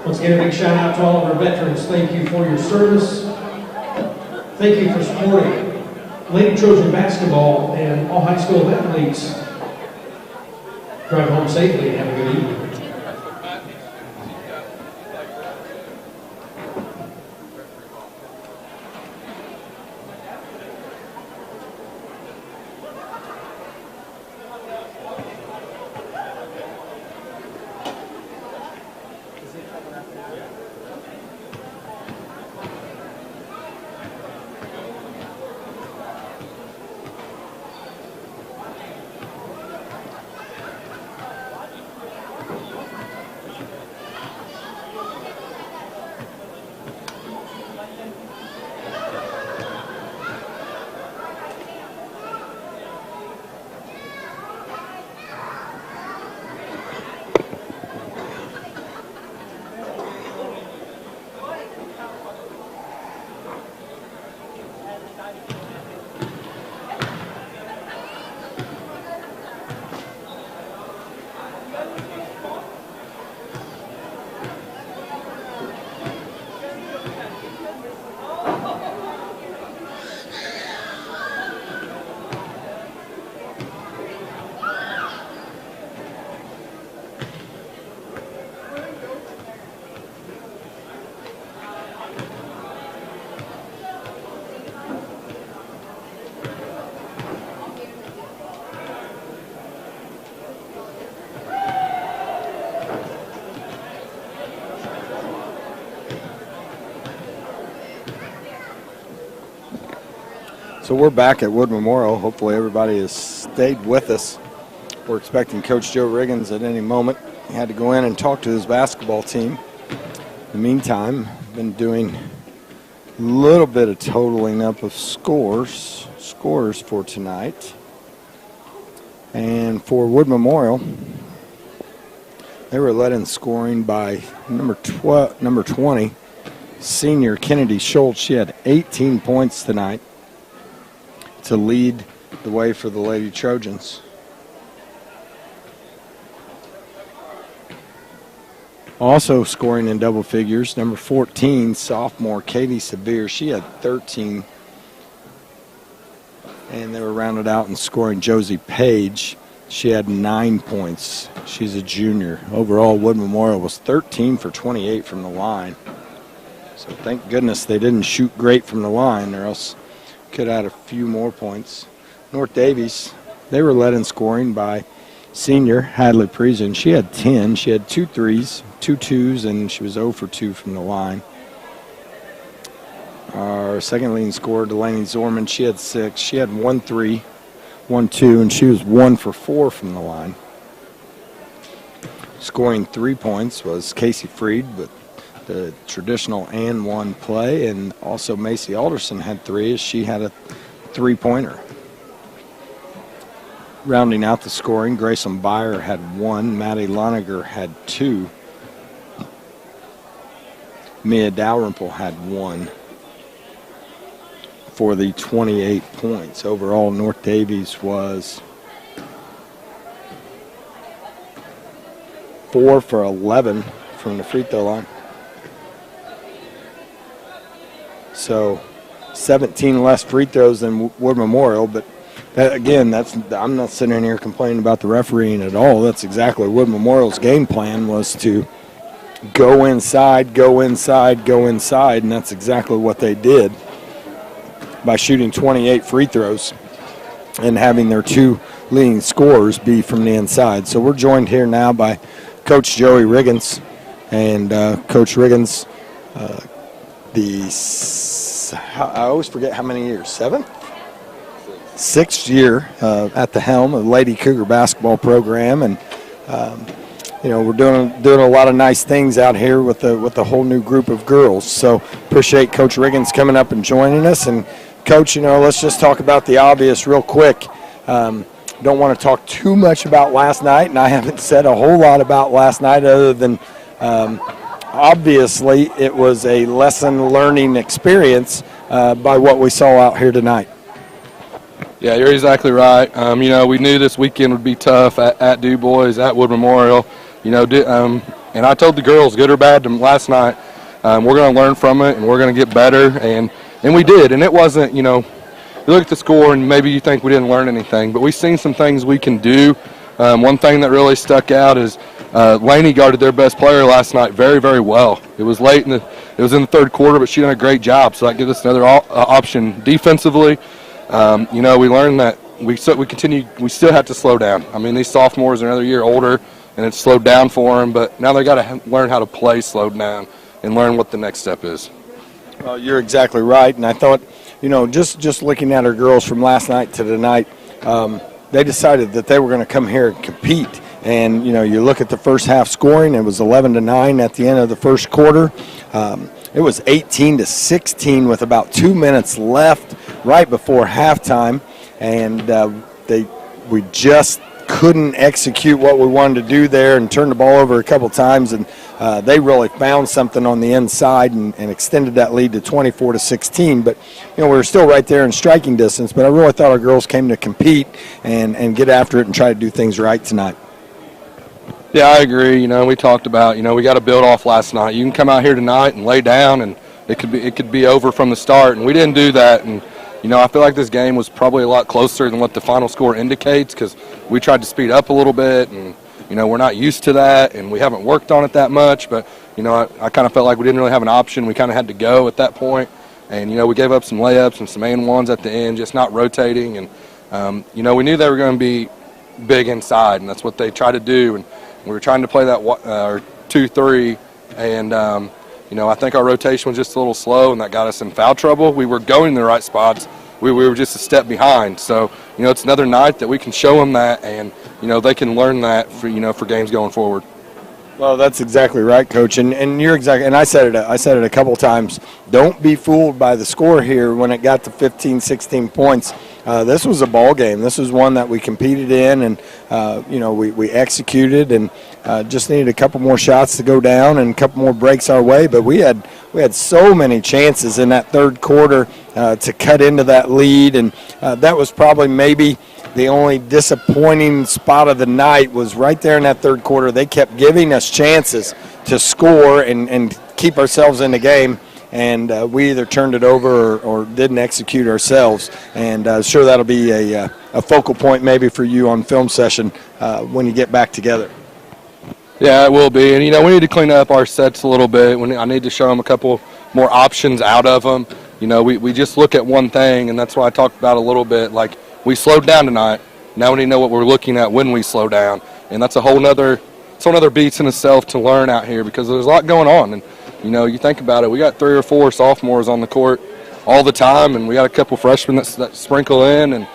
Once again, a big shout out to all of our veterans. Thank you for your service. Thank you for supporting Lady Trojan basketball and all high school athletes. Drive home safely and have a good evening. So we're back at Wood Memorial. Hopefully everybody has stayed with us. We're expecting Coach Joe Riggins at any moment. He had to go in and talk to his basketball team. In the meantime, been doing a little bit of totaling up of scores for tonight. And for Wood Memorial, they were led in scoring by number 20, senior Kennedy Schultz. She had 18 points tonight to lead the way for the Lady Trojans. Also scoring in double figures, number 14, sophomore Katie Severe. She had 13. And they were rounded out in scoring Josie Page. She had 9 points. She's a junior. Overall, Wood Memorial was 13 for 28 from the line. So thank goodness they didn't shoot great from the line, or else could add a few more points. North Daviess, they were led in scoring by senior Hadley Priesen. She had 10. She had 2 threes, 2 twos, and she was 0 for 2 from the line. Our second leading scorer, Delaney Zorman, she had 6. She had 1 3, 1 2, and she was 1 for 4 from the line. Scoring 3 points was Casey Freed, but the traditional and 1 play, and also Macy Alderson had 3 as she had a 3-pointer. Rounding out the scoring, Grayson Byer had 1, Maddie Loniger had 2, Mia Dalrymple had 1 for the 28 points. Overall, North Daviess was 4 for 11 from the free throw line. So 17 less free throws than Wood Memorial, but that, again, I'm not sitting in here complaining about the refereeing at all. That's exactly Wood Memorial's game plan, was to go inside, go inside, go inside, and that's exactly what they did by shooting 28 free throws and having their 2 leading scorers be from the inside. So we're joined here now by Coach Joey Riggins, and Coach Riggins, I always forget how many years, 7th? 6th year at the helm of the Lady Cougar basketball program, and we're doing a lot of nice things out here with a whole new group of girls. So appreciate Coach Riggins coming up and joining us. And Coach, let's just talk about the obvious real quick. don't want to talk too much about last night, and I haven't said a whole lot about last night other than obviously it was a lesson learning experience by what we saw out here tonight. Yeah, you're exactly right. We knew this weekend would be tough at Du Bois, at Wood Memorial. And I told the girls, good or bad, last night, we're going to learn from it and we're going to get better. And we did. And it wasn't, you look at the score and maybe you think we didn't learn anything, but we've seen some things we can do. One thing that really stuck out is Laney guarded their best player last night very, very well. It was late it was in the third quarter, but she done a great job. So that gives us another option defensively. We learned that we still have to slow down. I mean, these sophomores are another year older, and it's slowed down for them, but now they got to learn how to play slowed down and learn what the next step is. Well, you're exactly right, and I thought, just looking at our girls from last night to tonight, they decided that they were going to come here and compete. And, you look at the first half scoring, it was 11-9 at the end of the first quarter. It was 18-16 with about 2 minutes left right before halftime, and we just couldn't execute what we wanted to do there and turned the ball over a couple times, and they really found something on the inside and extended that lead to 24-16. But we were still right there in striking distance, but I really thought our girls came to compete and get after it and try to do things right tonight. Yeah, I agree. We talked about, we got to build off last night. You can come out here tonight and lay down, and it could be over from the start, and we didn't do that. And I feel like this game was probably a lot closer than what the final score indicates because we tried to speed up a little bit, and we're not used to that, and we haven't worked on it that much. But I kind of felt like we didn't really have an option. We kind of had to go at that point, and we gave up some layups and some and ones at the end, just not rotating. And we knew they were going to be big inside, and that's what they tried to do. And we were trying to play that 2-3, and I think our rotation was just a little slow, and that got us in foul trouble. We were going in the right spots. We were just a step behind. So, it's another night that we can show them that, and, they can learn that for games going forward. Well, that's exactly right, Coach, and you're exactly. And I said it a couple times. Don't be fooled by the score here. When it got to 15, 16 points, this was a ball game. This was one that we competed in, and we executed, and just needed a couple more shots to go down and a couple more breaks our way. But we had so many chances in that third quarter to cut into that lead, and that was probably maybe the only disappointing spot of the night was right there in that third quarter. They kept giving us chances to score and keep ourselves in the game, and we either turned it over or didn't execute ourselves. And sure, that'll be a focal point maybe for you on film session when you get back together. Yeah, it will be. And, we need to clean up our sets a little bit. I need to show them a couple more options out of them. We just look at one thing, and that's why I talked about a little bit, like, we slowed down tonight. Now we need to know what we're looking at when we slow down. And that's a whole nother beats in itself to learn out here because there's a lot going on. And, you think about it, we got 3 or 4 sophomores on the court all the time, and we got a couple freshmen that sprinkle in. And,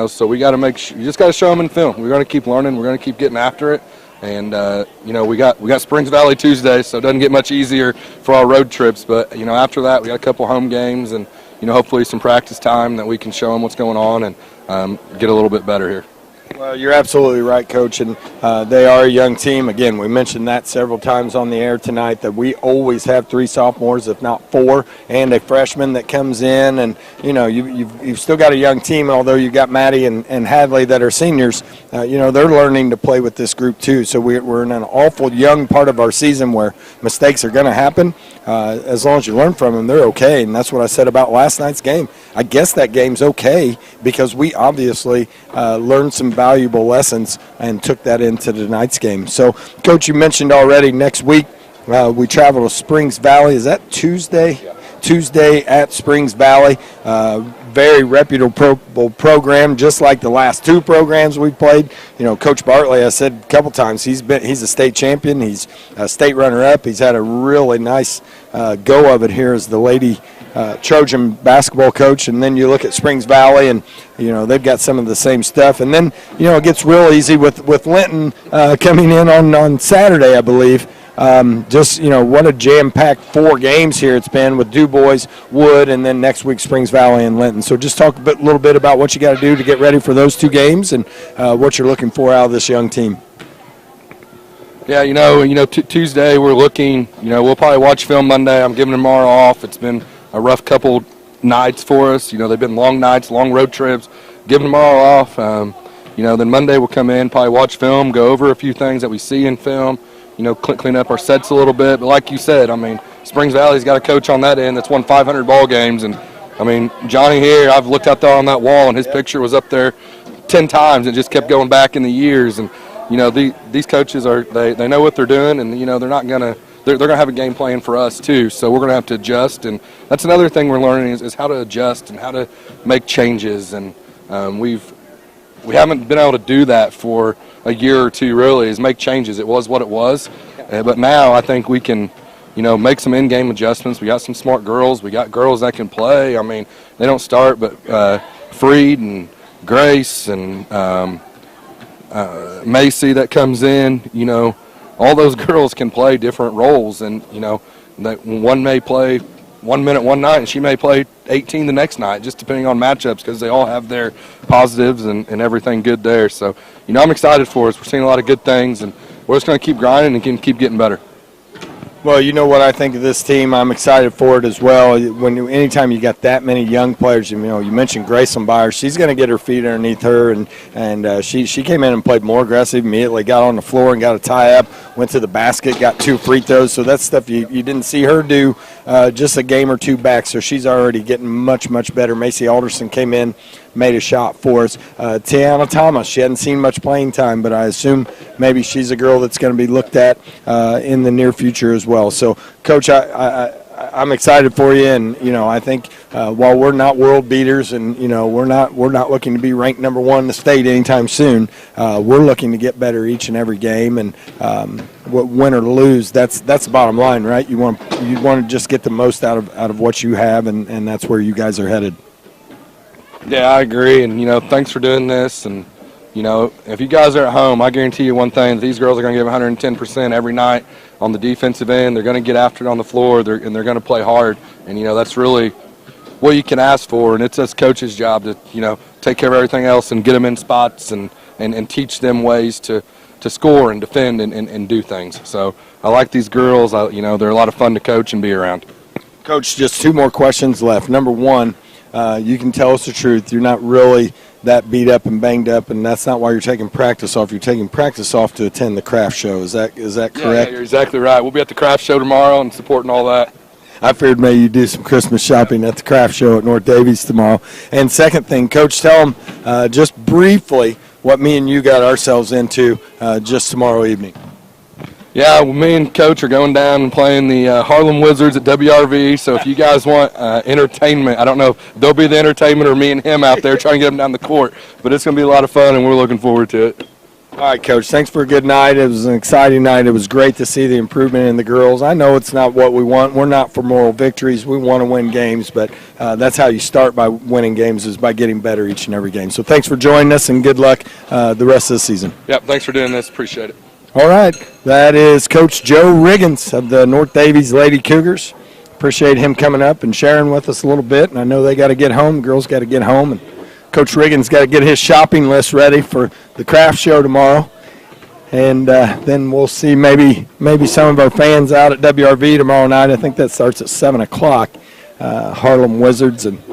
so we got to you just got to show them in film. We're going to keep learning. We're going to keep getting after it. And, we got Springs Valley Tuesday, so it doesn't get much easier for our road trips. But, after that, we got a couple home games and, hopefully some practice time that we can show them what's going on and get a little bit better here. Well, you're absolutely right, Coach, and they are a young team. Again, we mentioned that several times on the air tonight, that we always have 3 sophomores, if not 4, and a freshman that comes in. And, you've still got a young team, although you've got Maddie and Hadley that are seniors. They're learning to play with this group too. So we're in an awful young part of our season where mistakes are going to happen. As long as you learn from them, they're okay. And that's what I said about last night's game. I guess that game's okay because we obviously learned some valuable lessons and took that into tonight's game. So, Coach, you mentioned already next week we travel to Springs Valley. Is that Tuesday? Yeah. Tuesday at Springs Valley. Very reputable program, just like the last 2 programs we played. Coach Bartley, I said a couple times, he's a state champion. He's a state runner-up. He's had a really nice go of it here as the lady Trojan basketball coach. And then you look at Springs Valley, and they've got some of the same stuff. And then it gets real easy with Linton coming in on Saturday, I believe. Just, what a jam-packed 4 games here it's been with Du Bois, Wood, and then next week Springs Valley and Linton. So just talk a little bit about what you got to do to get ready for those 2 games and what you're looking for out of this young team. Yeah, Tuesday we're looking, we'll probably watch film Monday. I'm giving tomorrow off. It's been a rough couple nights for us. They've been long nights, long road trips. Giving tomorrow off. Then Monday we'll come in, probably watch film, go over a few things that we see in film, clean up our sets a little bit. But like you said, Springs Valley's got a coach on that end that's won 500 ball games. And, Johnny here, I've looked out there on that wall, and his picture was up there 10 times and just kept going back in the years. And, these coaches they know what they're doing, and, they're not going to – they're going to have a game plan for us too, so we're going to have to adjust. And that's another thing we're learning is how to adjust and how to make changes. And we haven't been able to do that for a year or two, really, is make changes. It was what it was. But now I think we can, make some in-game adjustments. We got some smart girls. We got girls that can play. They don't start, but Freed and Grace and Macy that comes in, all those girls can play different roles. And, that one may play 1 minute one night, and she may play 18 the next night, just depending on matchups, because they all have their positives and everything good there. So, I'm excited for us. We're seeing a lot of good things, and we're just going to keep grinding and keep getting better. Well, you know what I think of this team. I'm excited for it as well. Anytime you got that many young players, you mentioned Grayson Byers. She's going to get her feet underneath her, and she came in and played more aggressive immediately, got on the floor and got a tie-up, went to the basket, got 2 free throws. So that's stuff you didn't see her do just a game or 2 back. So she's already getting much, much better. Macy Alderson came in, made a shot for us. Tiana Thomas, she hadn't seen much playing time, but I assume maybe she's a girl that's going to be looked at in the near future as well. So, Coach, I'm excited for you, and I think while we're not world beaters, and we're not looking to be ranked number 1 in the state anytime soon, we're looking to get better each and every game, and win or lose, that's the bottom line, right? You want to just get the most out of what you have, and that's where you guys are headed. Yeah, I agree, and thanks for doing this. And if you guys are at home, I guarantee you one thing: these girls are going to give 110% every night on the defensive end. They're going to get after it on the floor, and they're going to play hard. And that's really what you can ask for. And it's us coaches' job to take care of everything else and get them in spots and teach them ways to score and defend and do things. So I like these girls. They're a lot of fun to coach and be around. Coach, just 2 more questions left. Number 1. You can tell us the truth. You're not really that beat up and banged up, and that's not why you're taking practice off. You're taking practice off to attend the craft show. Is that correct? Yeah, you're exactly right. We'll be at the craft show tomorrow and supporting all that. I figured maybe you do some Christmas shopping at the craft show at North Daviess tomorrow. And second thing, Coach, tell them just briefly what me and you got ourselves into just tomorrow evening. Yeah, me and Coach are going down and playing the Harlem Wizards at WRV. So if you guys want entertainment, I don't know if they'll be the entertainment or me and him out there trying to get them down the court. But it's going to be a lot of fun, and we're looking forward to it. All right, Coach, thanks for a good night. It was an exciting night. It was great to see the improvement in the girls. I know it's not what we want. We're not for moral victories. We want to win games, but that's how you start by winning games, is by getting better each and every game. So thanks for joining us, and good luck the rest of the season. Yep, thanks for doing this. Appreciate it. All right, that is Coach Joe Riggins of the North Daviess Lady Cougars. Appreciate him coming up and sharing with us a little bit. And I know they got to get home. Girls got to get home. And Coach Riggins got to get his shopping list ready for the craft show tomorrow. And then we'll see maybe some of our fans out at WRV tomorrow night. I think that starts at 7 o'clock, Harlem Wizards. And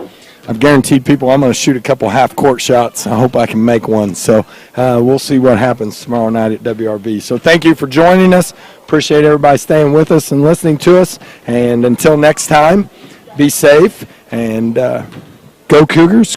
I've guaranteed people I'm going to shoot a couple half-court shots. I hope I can make one. So we'll see what happens tomorrow night at WRV. So thank you for joining us. Appreciate everybody staying with us and listening to us. And until next time, be safe and go Cougars.